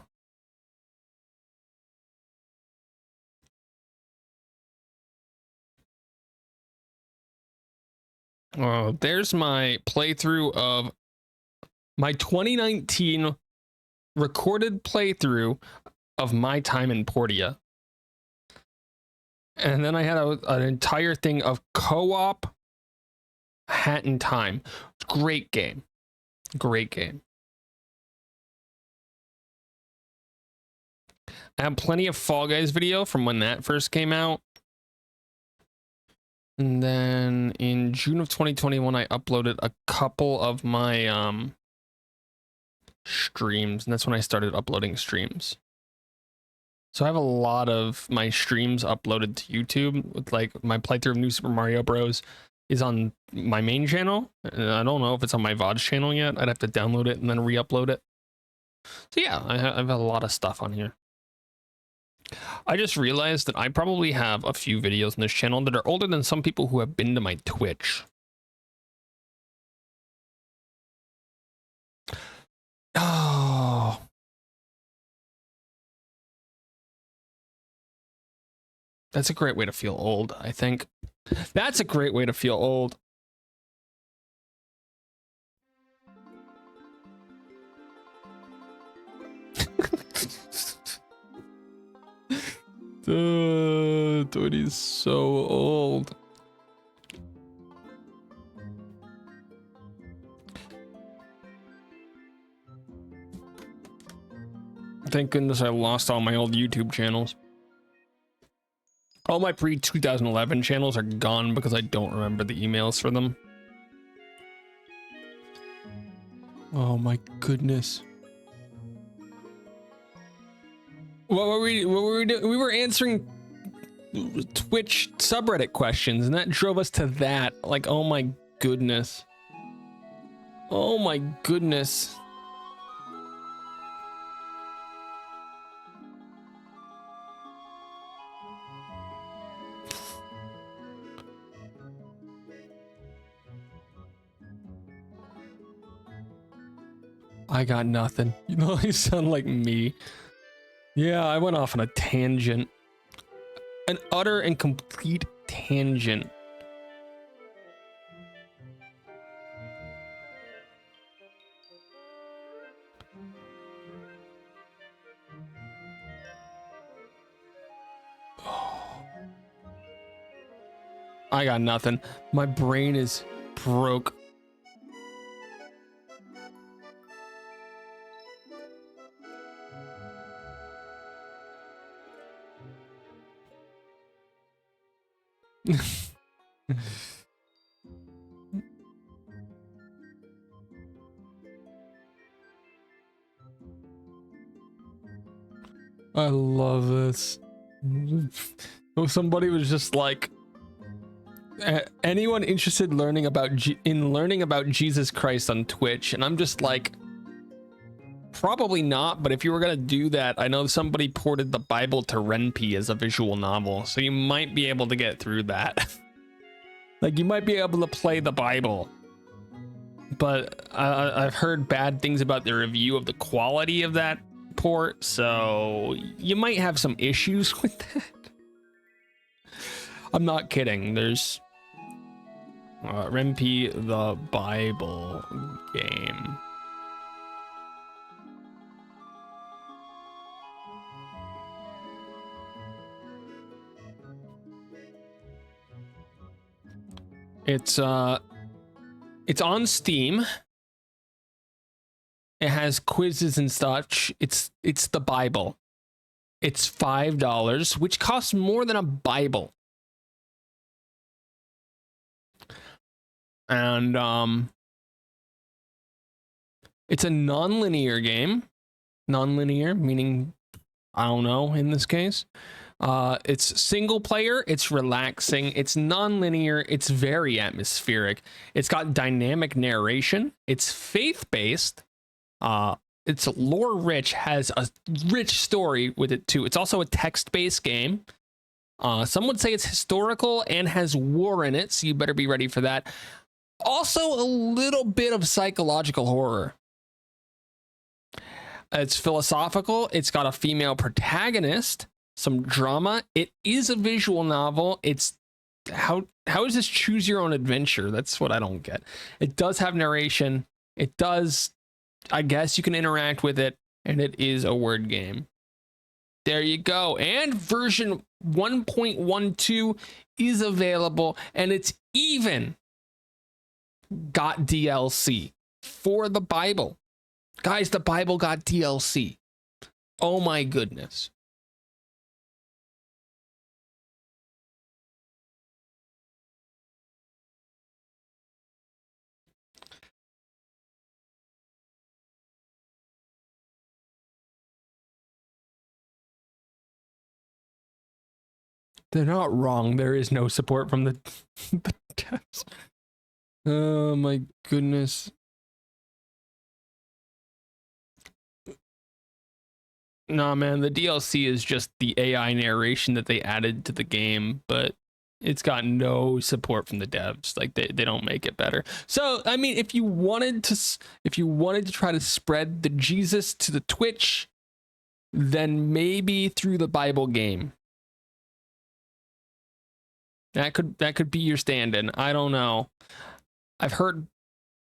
Oh, there's my playthrough of my 2019 recorded playthrough of my time in Portia. And then I had an entire thing of co-op Hat in Time. Great game. Great game. I have plenty of Fall Guys video from when that first came out. And then in June of 2021, I uploaded a couple of my streams, and that's when I started uploading streams. So I have a lot of my streams uploaded to YouTube, with like my playthrough of New Super Mario Bros. Is on my main channel. I don't know if it's on my VODs channel yet. I'd have to download it and then re-upload it. So yeah, I have a lot of stuff on here. I just realized that I probably have a few videos on this channel that are older than some people who have been to my Twitch. Oh. That's a great way to feel old, I think. That's a great way to feel old. Dude, he's so old. Thank goodness I lost all my old YouTube channels. All my pre-2011 channels are gone because I don't remember the emails for them. Oh my goodness. What were we doing? We were answering Twitch subreddit questions, and that drove us to that. Like, oh my goodness. Oh my goodness. I got nothing. You know, you sound like me. Yeah, I went off on a tangent. An utter and complete tangent. I got nothing. My brain is broke. I love this. Somebody was just like, anyone interested in learning about Jesus Christ on Twitch? And I'm just like, probably not, but if you were gonna do that, I know somebody ported the Bible to Ren'Py as a visual novel, so you might be able to get through that. Like, you might be able to play the Bible, but I've heard bad things about the review of the quality of that port, so you might have some issues with that. I'm not kidding. There's Ren'Py the Bible game. It's on Steam. It has quizzes and such. It's the Bible. It's $5, which costs more than a Bible. And it's a non-linear game. Non-linear meaning, I don't know, in this case. It's single player, it's relaxing, it's non-linear, it's very atmospheric. It's got dynamic narration, it's faith-based, it's lore rich, has a rich story with it too. It's also a text-based game. Some would say it's historical and has war in it, so you better be ready for that. Also a little bit of psychological horror. It's philosophical, it's got a female protagonist, some drama. It is a visual novel. It's how is this choose your own adventure? That's what I don't get. It does have narration. It does, I guess you can interact with it, and it is a word game. There you go. And version 1.12 is available, and it's even got DLC for the Bible. Guys, the Bible got DLC. Oh my goodness. They're not wrong. There is no support from the devs. Oh my goodness. Nah, man, the DLC is just the AI narration that they added to the game, but it's got no support from the devs. Like, they don't make it better. So, I mean, if you wanted to try to spread the Jesus to the Twitch, then maybe through the Bible game. That could be your stand-in. I don't know. I've heard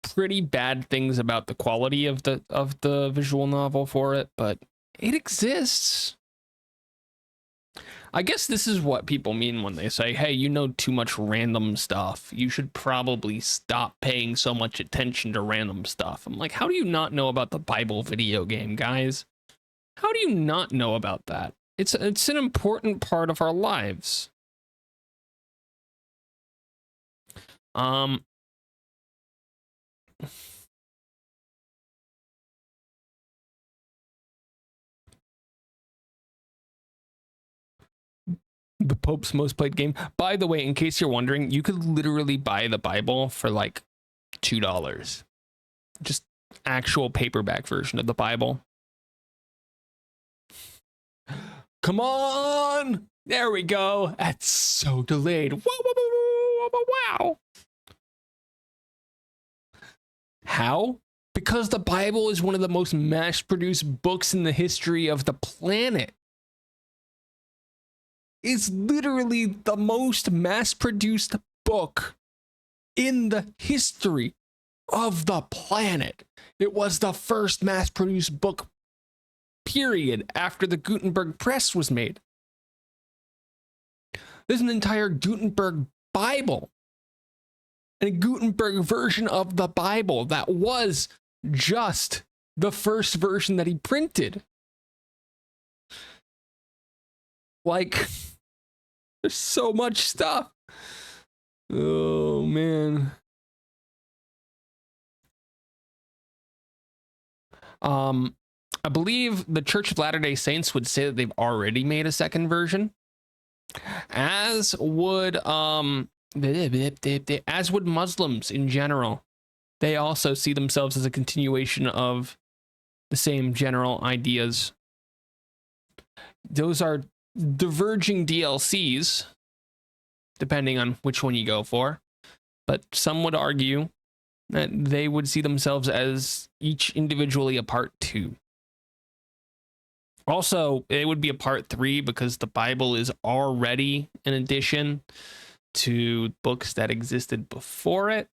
pretty bad things about the quality of the visual novel for it, but it exists. I guess this is what people mean when they say, hey, you know too much random stuff. You should probably stop paying so much attention to random stuff. I'm like, how do you not know about the Bible video game, guys? How do you not know about that? It's an important part of our lives. Um, the Pope's most played game. By the way, in case you're wondering, you could literally buy the Bible for like $2. Just actual paperback version of the Bible. Come on! There we go. That's so delayed. Wow. How? Because the Bible is one of the most mass-produced books in the history of the planet. It's literally the most mass-produced book in the history of the planet. It was the first mass-produced book, period, after the Gutenberg press was made. There's an entire Gutenberg Bible, and a Gutenberg version of the Bible that was just the first version that he printed. Like, there's so much stuff. Oh, man. I believe the Church of Latter-day Saints would say that they've already made a second version, as would Muslims in general. They also see themselves as a continuation of the same general ideas. Those are diverging DLCs, depending on which one you go for, but some would argue that they would see themselves as each individually a part 2. Also, it would be a part 3 because the Bible is already an addition to books that existed before it.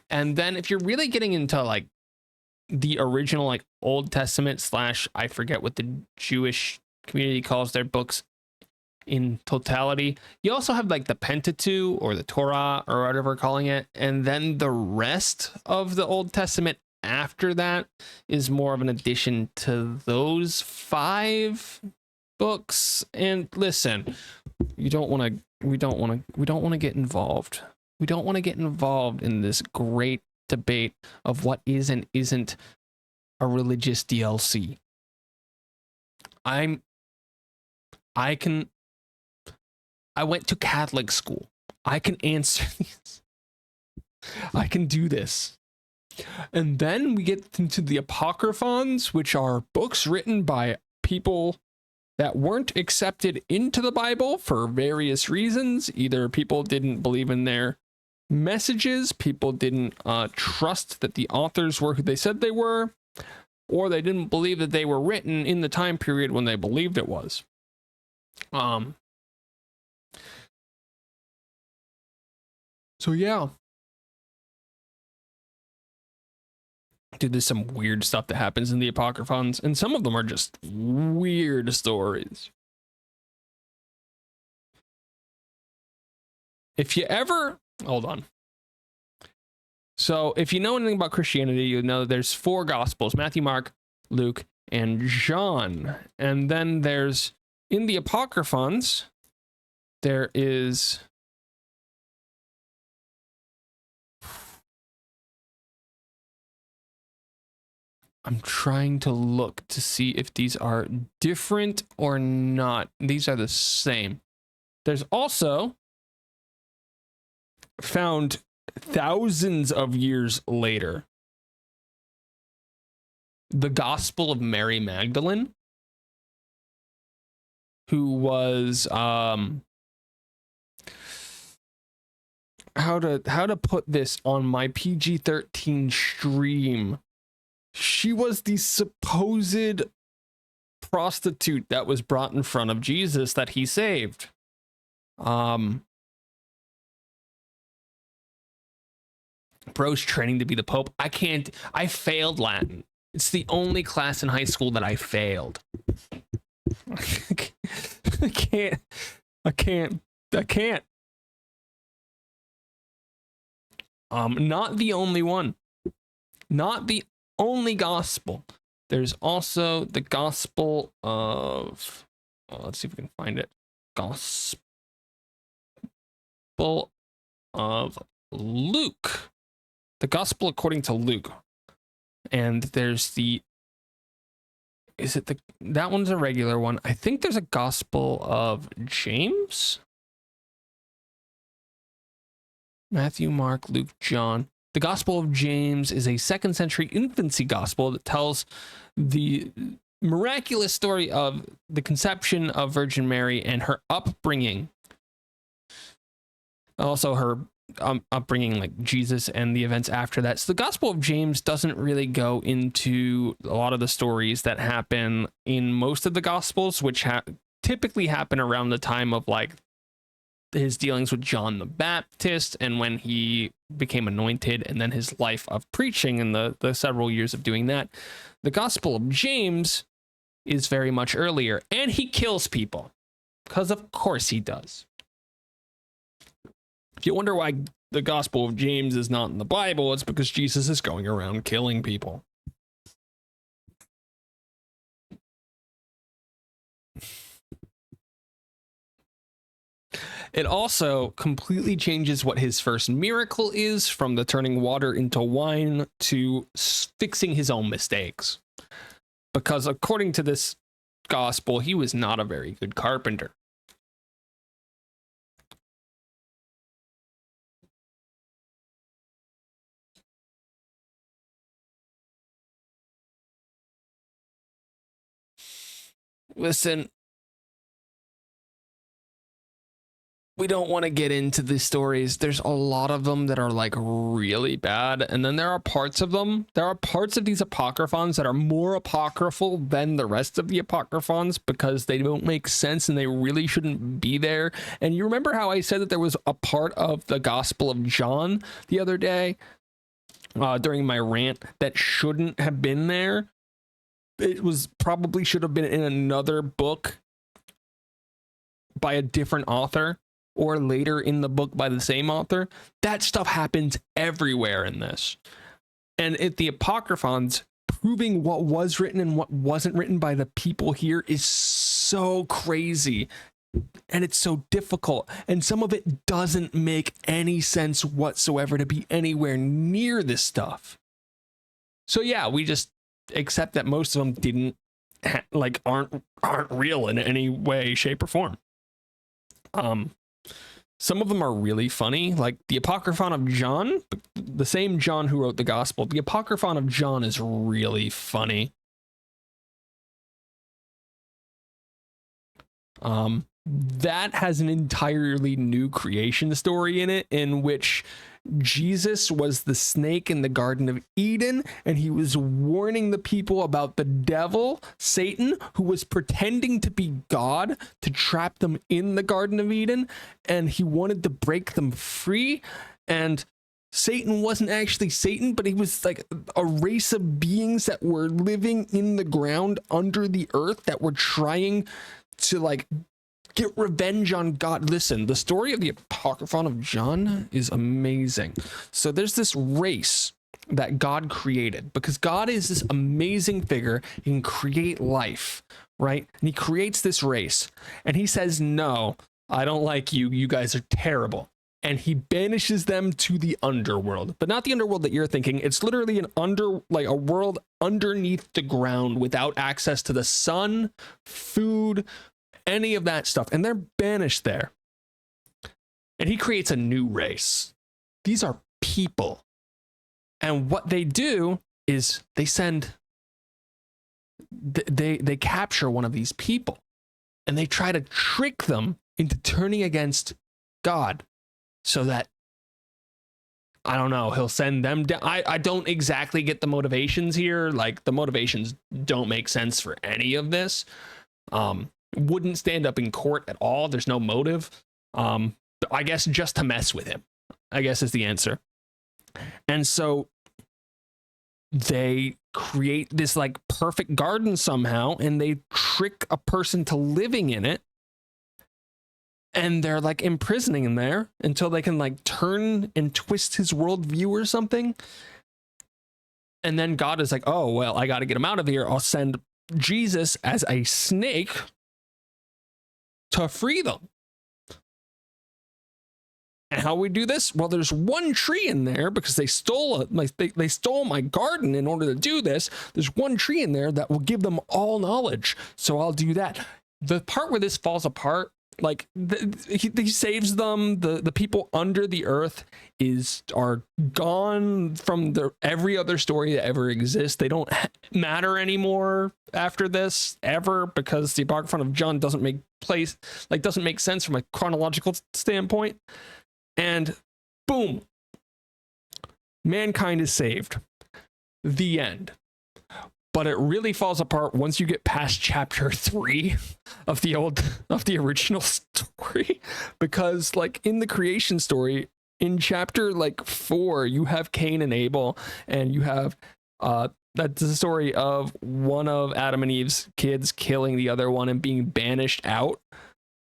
And then if you're really getting into like the original like Old Testament / I forget what the Jewish community calls their books in totality, you also have like the Pentateuch or the Torah or whatever we're calling it, and then the rest of the Old Testament after that is more of an addition to those 5 books. And listen, we don't want to get involved. We don't want to get involved in this great debate of what is and isn't a religious DLC. I went to Catholic school. I can answer these. I can do this. And then we get into the Apocryphons, which are books written by people that weren't accepted into the Bible for various reasons. Either people didn't believe in their messages, people didn't trust that the authors were who they said they were, or they didn't believe that they were written in the time period when they believed it was. So yeah. Dude, there's some weird stuff that happens in the Apocryphons, and some of them are just weird stories. If you ever... Hold on. So, if you know anything about Christianity, you know that there's 4 Gospels: Matthew, Mark, Luke, and John. And then there's, in the Apocryphons, there is... I'm trying to look to see if these are different or not. These are the same. There's also, found thousands of years later, the Gospel of Mary Magdalene, who was how to put this on my PG-13 stream. She was the supposed prostitute that was brought in front of Jesus that he saved. Bro's training to be the Pope. I failed Latin. It's the only class in high school that I failed. I can't. Not the only one. Not the only gospel. There's also the Gospel of... let's see if we can find it. Gospel of Luke. The Gospel according to Luke. And there's that one's a regular one. I think there's a Gospel of James. Matthew, Mark, Luke, John. The Gospel of James is a 2nd century infancy gospel that tells the miraculous story of the conception of Virgin Mary and her upbringing. Also her upbringing, like Jesus and the events after that. So the Gospel of James doesn't really go into a lot of the stories that happen in most of the Gospels, which typically happen around the time of like his dealings with John the Baptist and when he became anointed, and then his life of preaching and the several years of doing that. The Gospel of James is very much earlier, and he kills people, because of course he does. If you wonder why the Gospel of James is not in the Bible, it's because Jesus is going around killing people. It also completely changes what his first miracle is, from the turning water into wine to fixing his own mistakes. Because according to this gospel, he was not a very good carpenter. Listen, we don't want to get into the stories. There's a lot of them that are like really bad. And then there are parts of them. There are parts of these apocryphons that are more apocryphal than the rest of the apocryphons because they don't make sense and they really shouldn't be there. And you remember how I said that there was a part of the Gospel of John the other day during my rant that shouldn't have been there? It was probably should have been in another book by a different author, or later in the book by the same author. That stuff happens everywhere in this. And the Apocryphons, proving what was written and what wasn't written by the people here is so crazy. And it's so difficult. And some of it doesn't make any sense whatsoever to be anywhere near this stuff. So yeah, we just accept that most of them aren't real in any way, shape, or form. Some of them are really funny, like the Apocryphon of John, the same John who wrote the Gospel. The Apocryphon of John is really funny. That has an entirely new creation story in it, in which Jesus was the snake in the Garden of Eden, and he was warning the people about the devil, Satan, who was pretending to be God to trap them in the Garden of Eden, and he wanted to break them free. And Satan wasn't actually Satan, but he was like a race of beings that were living in the ground under the earth that were trying to like get revenge on God. Listen, the story of the Apocryphon of John is amazing. So there's this race that God created, because God is this amazing figure. He can create life, right? And he creates this race, and he says, no, I don't like you. You guys are terrible. And he banishes them to the underworld, but not the underworld that you're thinking. It's literally a world underneath the ground without access to the sun, food, any of that stuff, and they're banished there. And he creates a new race. These are people. And what they do is they capture one of these people, and they try to trick them into turning against God, so that, I don't know, he'll send them down. I don't exactly get the motivations here. Like, the motivations don't make sense for any of this. Wouldn't stand up in court at all. There's no motive. I guess just to mess with him, I guess, is the answer. And so they create this like perfect garden somehow, and they trick a person to living in it, and they're like imprisoning him there until they can like turn and twist his worldview or something. And then God is like, oh, well, I got to get him out of here. I'll send Jesus as a snake to free them. And how we do this? Well, there's one tree in there because they stole they stole my garden in order to do this. There's one tree in there that will give them all knowledge. So I'll do that. The part where this falls apart, like he saves them. The people under the earth are gone from every other story that ever exists. They don't matter anymore after this ever because the Apocryphon of John doesn't make sense from a chronological standpoint. And boom, mankind is saved. The end. But it really falls apart once you get past chapter 3 of the original story, because like in the creation story, in chapter like 4, you have Cain and Abel, and you have that's the story of one of Adam and Eve's kids killing the other one and being banished out.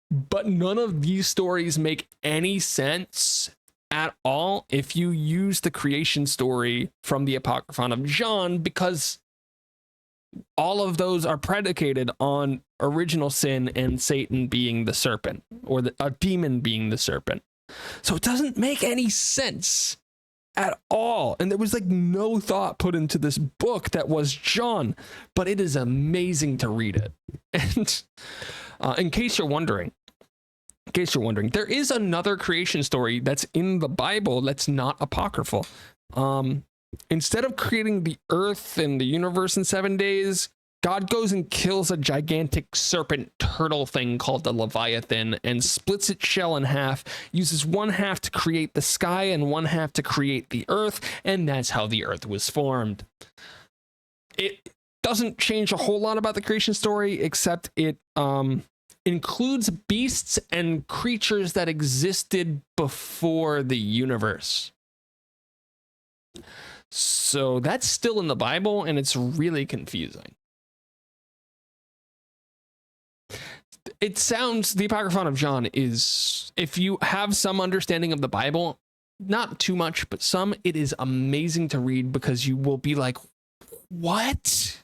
But none of these stories make any sense at all if you use the creation story from the Apocryphon of John, because all of those are predicated on original sin and Satan being the serpent, or a demon being the serpent. So it doesn't make any sense at all. And there was like no thought put into this book that was John, but it is amazing to read it. And in case you're wondering, there is another creation story that's in the Bible that's not apocryphal. Instead of creating the earth and the universe in 7 days, God goes and kills a gigantic serpent turtle thing called the Leviathan and splits its shell in half, uses one half to create the sky and one half to create the earth, and that's how the earth was formed. It doesn't change a whole lot about the creation story, except it includes beasts and creatures that existed before the universe. So that's still in the Bible, and it's really confusing. The Apocryphon of John is, if you have some understanding of the Bible, not too much, but some, it is amazing to read because you will be like, what?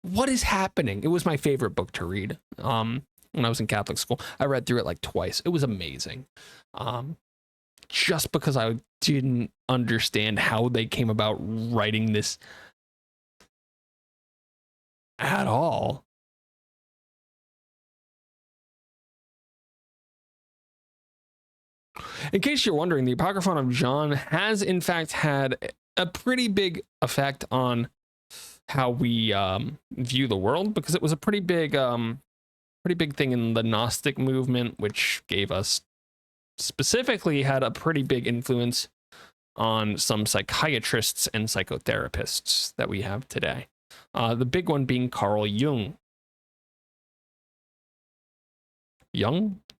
What is happening? It was my favorite book to read. When I was in Catholic school, I read through it like twice. It was amazing. Just because I didn't understand how they came about writing this at all. In case you're wondering, the Apocryphon of John has in fact had a pretty big effect on how we view the world, because it was a pretty big thing in the Gnostic movement, which specifically had a pretty big influence on some psychiatrists and psychotherapists that we have today. The big one being Carl Jung.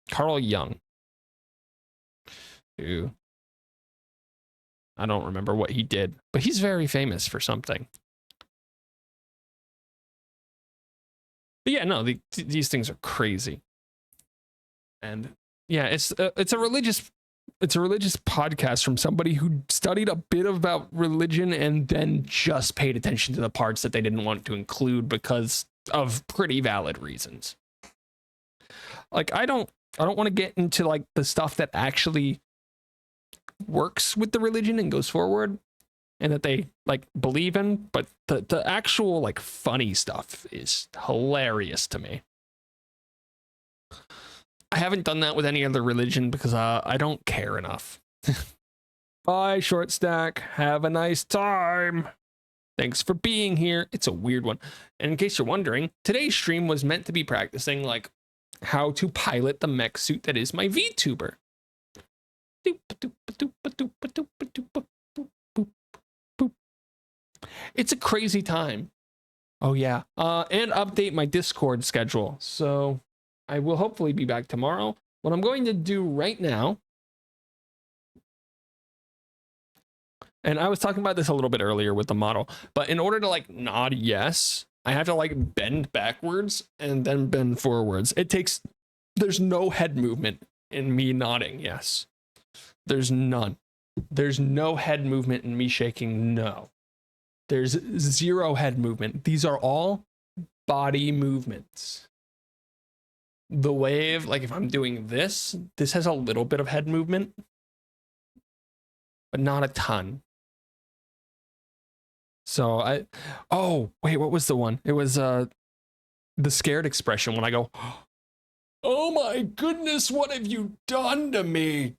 Carl Jung. Who, I don't remember what he did, but he's very famous for something. But yeah, no, these things are crazy. And yeah, it's a religious podcast from somebody who studied a bit about religion and then just paid attention to the parts that they didn't want to include because of pretty valid reasons. Like I don't want to get into like the stuff that actually works with the religion and goes forward and that they like believe in, but the actual like funny stuff is hilarious to me. I haven't done that with any other religion because I don't care enough. Bye, Short Stack. Have a nice time. Thanks for being here. It's a weird one. And in case you're wondering, today's stream was meant to be practicing like how to pilot the mech suit that is my VTuber. It's a crazy time. Oh yeah. And update my Discord schedule. So I will hopefully be back tomorrow. What I'm going to do right now, and I was talking about this a little bit earlier with the model, but in order to like nod yes, I have to like bend backwards and then bend forwards. There's no head movement in me nodding yes. There's none. There's no head movement in me shaking no. There's zero head movement. These are all body movements. The wave, like if I'm doing this has a little bit of head movement, but not a ton. So oh wait, what was the one? It was the scared expression when I go, oh my goodness, what have you done to me?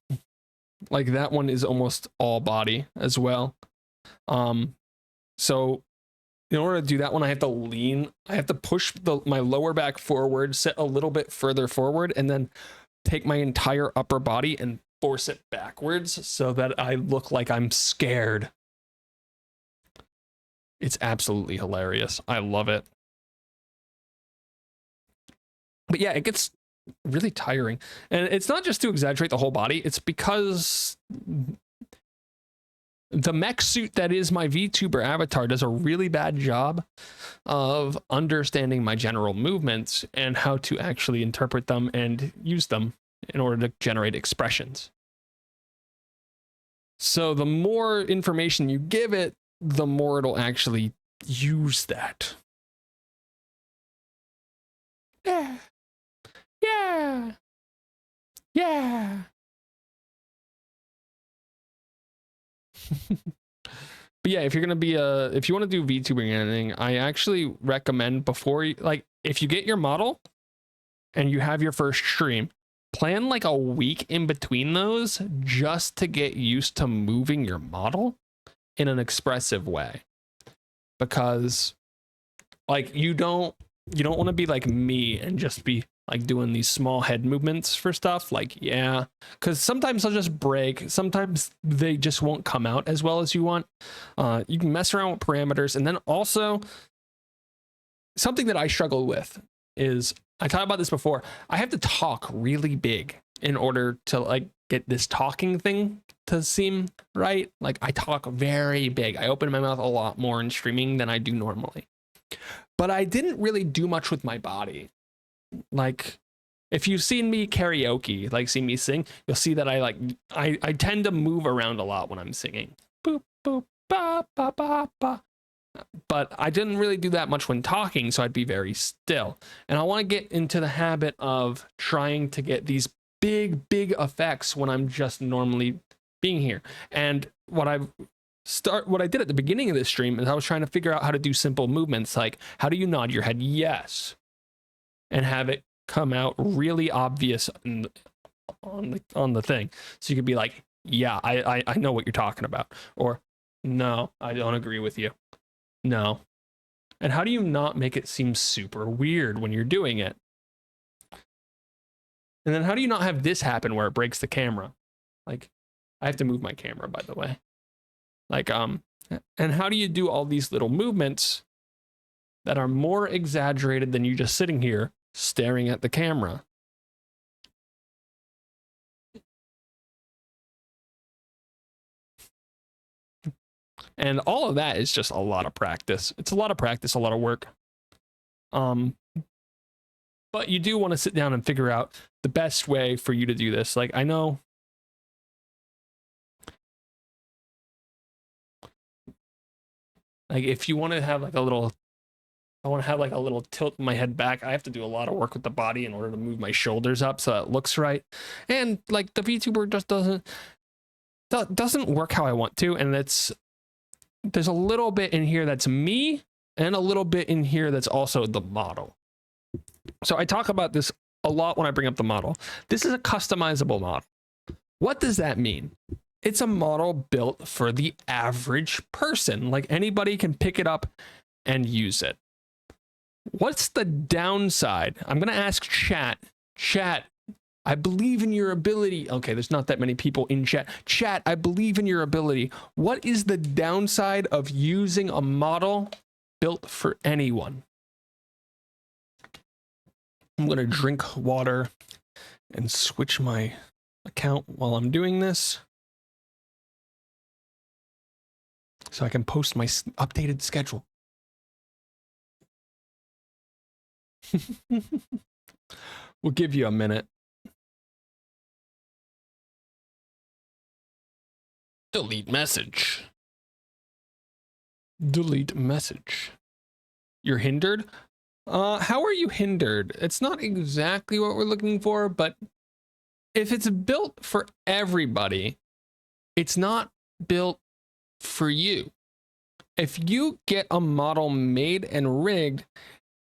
Like that one is almost all body as well. So in order to do that one, I have to lean, I have to push my lower back forward, sit a little bit further forward, and then take my entire upper body and force it backwards so that I look like I'm scared. It's absolutely hilarious. I love it. But yeah, it gets really tiring. And it's not just to exaggerate the whole body, it's because the mech suit that is my VTuber avatar does a really bad job of understanding my general movements and how to actually interpret them and use them in order to generate expressions. So the more information you give it, the more it'll actually use that. Yeah. Yeah. Yeah. But yeah, if you're gonna be if you want to do VTubing or anything, I actually recommend before you, like, if you get your model and you have your first stream, plan like a week in between those just to get used to moving your model in an expressive way. Because like you don't want to be like me and just be like doing these small head movements for stuff. Like, yeah, because sometimes they'll just break. Sometimes they just won't come out as well as you want. You can mess around with parameters. And then also something that I struggle with is, I talked about this before, I have to talk really big in order to like get this talking thing to seem right. Like I talk very big. I open my mouth a lot more in streaming than I do normally. But I didn't really do much with my body. Like if you've seen me karaoke, like see me sing, you'll see that I tend to move around a lot when I'm singing. Boop, boop, ba, ba, ba, ba. But I didn't really do that much when talking, so I'd be very still. And I want to get into the habit of trying to get these big effects when I'm just normally being here. And what I did at the beginning of this stream is I was trying to figure out how to do simple movements, like how do you nod your head yes, and have it come out really obvious on the thing, so you could be like, yeah, I know what you're talking about, or no, I don't agree with you. No. And how do you not make it seem super weird when you're doing it? And then how do you not have this happen where it breaks the camera? Like, I have to move my camera, by the way. Like, and how do you do all these little movements that are more exaggerated than you just sitting here staring at the camera? And all of that is just a lot of practice. It's a lot of practice, a lot of work. But you do want to sit down and figure out the best way for you to do this. Like, I know like if you want to have like a little, I want to have like a little tilt my head back, I have to do a lot of work with the body in order to move my shoulders up so it looks right. And like the VTuber just doesn't work how I want to. And there's a little bit in here that's me and a little bit in here that's also the model. So I talk about this a lot when I bring up the model. This is a customizable model. What does that mean? It's a model built for the average person. Like anybody can pick it up and use it. What's the downside? I'm going to ask chat. Chat, I believe in your ability. Okay, there's not that many people in chat. Chat, I believe in your ability. What is the downside of using a model built for anyone? I'm going to drink water and switch my account while I'm doing this, so I can post my updated schedule. We'll give you a minute. Delete message. Delete message. You're hindered? How are you hindered? It's not exactly what we're looking for, but if it's built for everybody, it's not built for you. If you get a model made and rigged,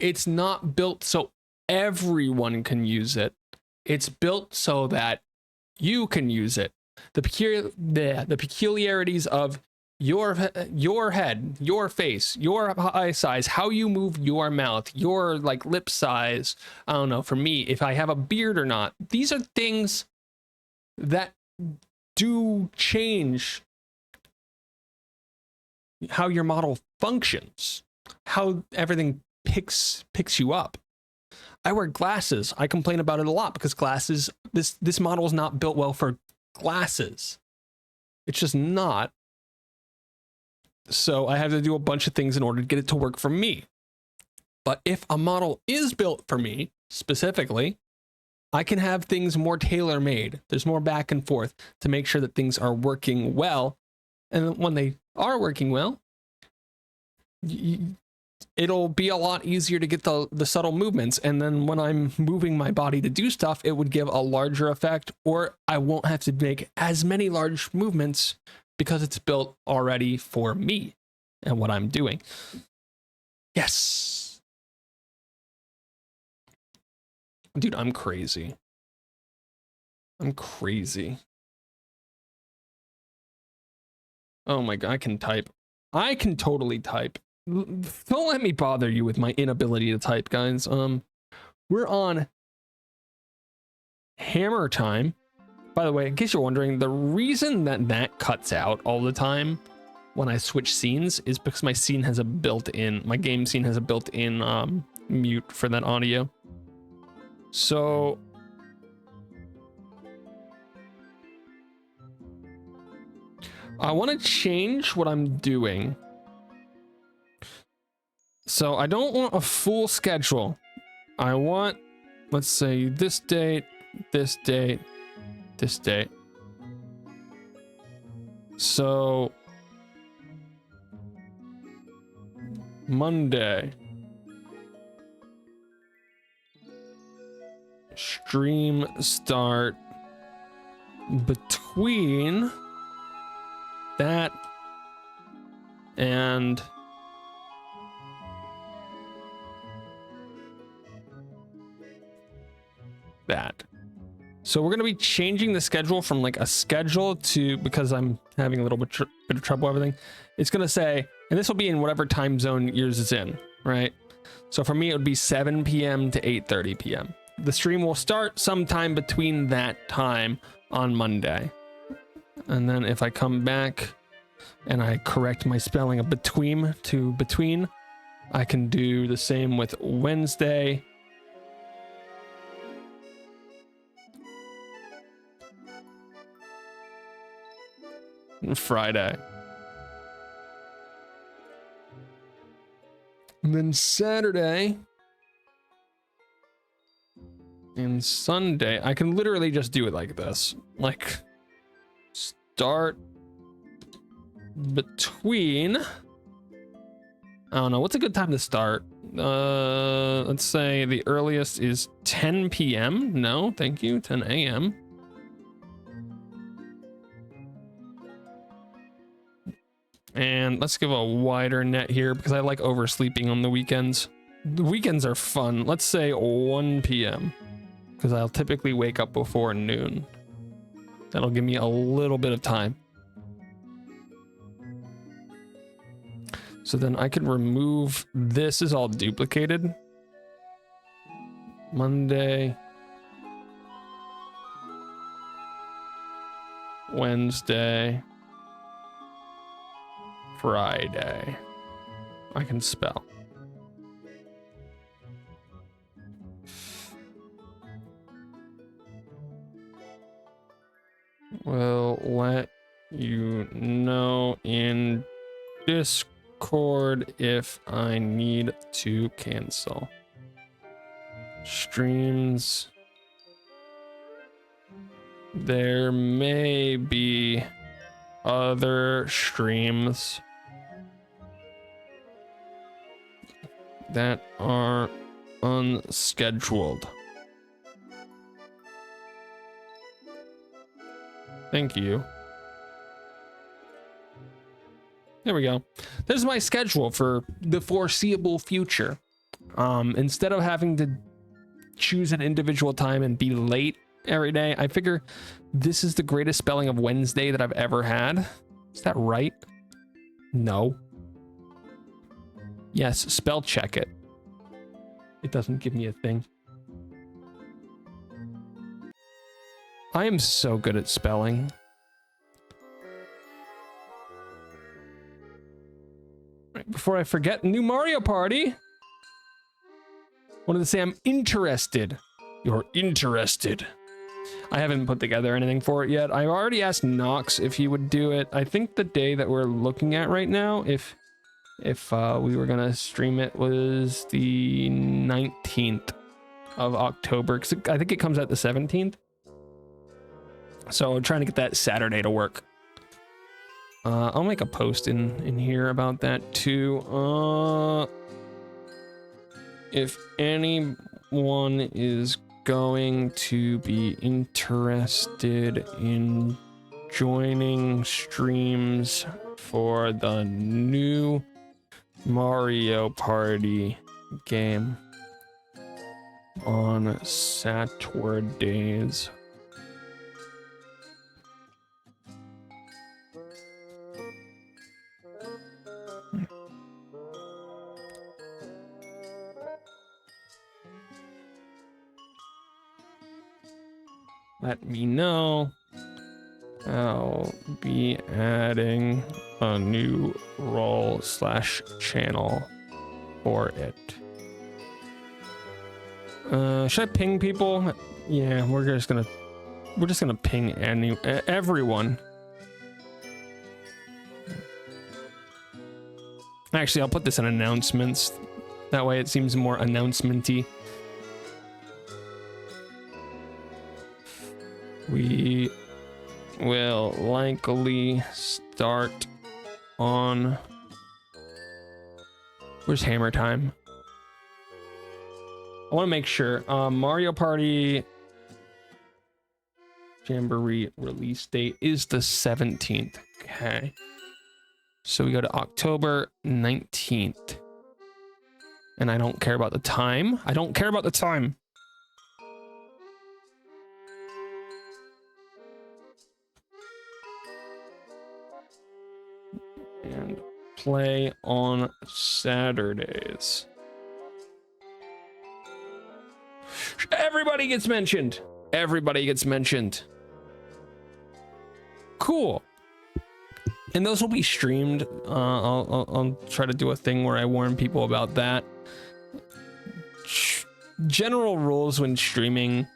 it's not built so everyone can use it. It's built so that you can use it. The peculiarities of your head, your face, your eye size, how you move your mouth, your like lip size. I don't know, for me, if I have a beard or not. These are things that do change how your model functions, how everything picks you up. I wear glasses. I complain about it a lot because glasses, this model is not built well for glasses. It's just not. So I have to do a bunch of things in order to get it to work for me. But if a model is built for me specifically, I can have things more tailor-made. There's more back and forth to make sure that things are working well. And when they are working well, it'll be a lot easier to get the subtle movements. And then when I'm moving my body to do stuff, it would give a larger effect, or I won't have to make as many large movements because it's built already for me and what I'm doing. Yes. Dude, I'm crazy. I'm crazy. Oh my God, I can type. I can totally type. Don't let me bother you with my inability to type, guys. We're on hammer time. By the way, in case you're wondering, the reason that cuts out all the time when I switch scenes is because my scene has a built-in, my game scene has a built-in mute for that audio. So I want to change what I'm doing. So I don't want a full schedule. I want, let's say, this date, this date, this date. So Monday, stream start between that and that. So we're going to be changing the schedule from like a schedule to, because I'm having a little bit of trouble with everything, it's going to say, and this will be in whatever time zone yours is in, right? So for me, it would be 7 p.m. to 8:30 p.m. The stream will start sometime between that time on Monday. And then if I come back and I correct my spelling of between to between, I can do the same with Wednesday. And Friday. And then Saturday and Sunday, I can literally just do it like this. Like, start between, I don't know, what's a good time to start? Let's say the earliest is 10 p.m. No, thank you, 10 a.m. And let's give a wider net here because I like oversleeping on the weekends. The weekends are fun. Let's say 1 p.m. because I'll typically wake up before noon. That'll give me a little bit of time. So then I can remove, this is all duplicated. Monday, Wednesday, Friday. I can spell. Will let you know in Discord if I need to cancel streams. There may be other streams that are unscheduled. Thank you. There we go. This is my schedule for the foreseeable future. Instead of having to choose an individual time and be late every day, I figure this is the greatest spelling of Wednesday that I've ever had. Is that right? No. Yes, spell check it. It doesn't give me a thing. I am so good at spelling. Right, before I forget, new Mario Party. Wanted to say I'm interested. You're interested. I haven't put together anything for it yet. I already asked Nox if he would do it. I think the day that we're looking at right now, if we were gonna stream it, was the 19th of October, because I think it comes out the 17th. So I'm trying to get that Saturday to work. I'll make a post in here about that too. If anyone is going to be interested in joining streams for the new Mario Party game on Saturdays, let me know. I'll be adding a new role/channel for it. Should I ping people? Yeah, we're just gonna ping everyone. Actually, I'll put this in announcements. That way it seems more announcement-y. We will likely start on... Where's Hammer Time? I want to make sure. Mario Party Jamboree release date is the 17th. Okay. So we go to October 19th. And I don't care about the time. I don't care about the time. And play on Saturdays. Everybody gets mentioned. Everybody gets mentioned. Cool. And those will be streamed. I'll try to do a thing where I warn people about that. General rules when streaming,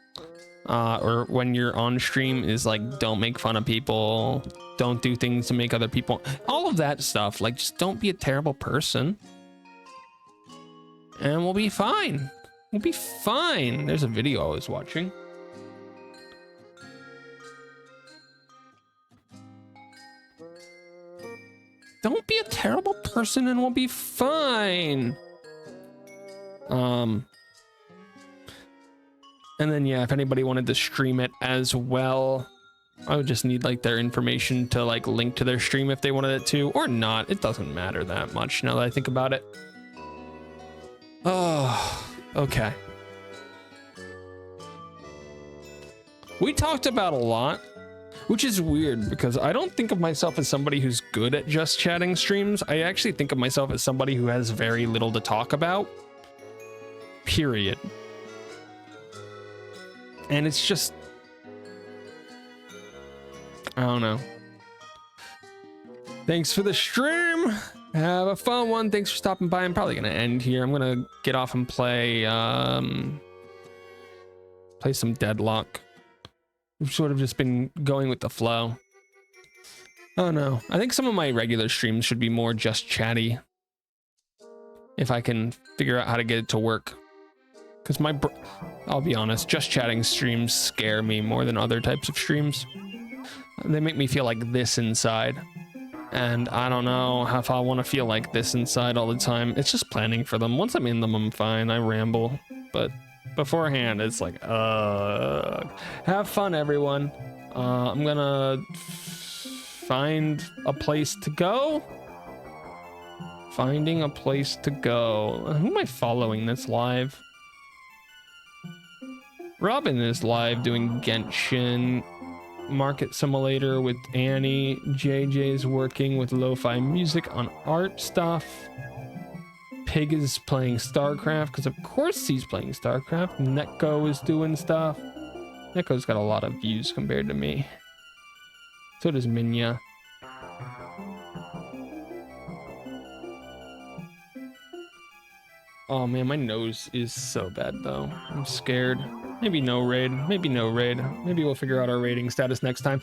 or when you're on stream, is like, don't make fun of people, don't do things to make other people, all of that stuff. Like, just don't be a terrible person, and we'll be fine. We'll be fine. There's a video I was watching. Don't be a terrible person and we'll be fine. And then, yeah, if anybody wanted to stream it as well, I would just need like their information to like link to their stream if they wanted it to, or not. It doesn't matter that much now that I think about it. Oh, okay. We talked about a lot, which is weird because I don't think of myself as somebody who's good at just chatting streams. I actually think of myself as somebody who has very little to talk about. Period. And it's just, I don't know. Thanks for the stream. Have a fun one. Thanks for stopping by. I'm probably gonna end here. I'm gonna get off and play some Deadlock. I've sort of just been going with the flow. I don't know. I think some of my regular streams should be more just chatty, if I can figure out how to get it to work. Because I'll be honest, just chatting streams scare me more than other types of streams. They make me feel like this inside. And I don't know if I want to feel like this inside all the time. It's just planning for them. Once I'm in them, I'm fine. I ramble. But beforehand, it's like, have fun, everyone. I'm gonna find a place to go Finding a place to go. Who am I following that's live? Robin is live doing Genshin. Market Simulator with Annie. JJ's working with lo-fi music on art stuff. Pig is playing StarCraft, because of course he's playing StarCraft. Netko is doing stuff. Netko's got a lot of views compared to me. So does Minya. Oh man, my nose is so bad though. I'm scared. Maybe no raid. Maybe no raid. Maybe we'll figure out our raiding status next time.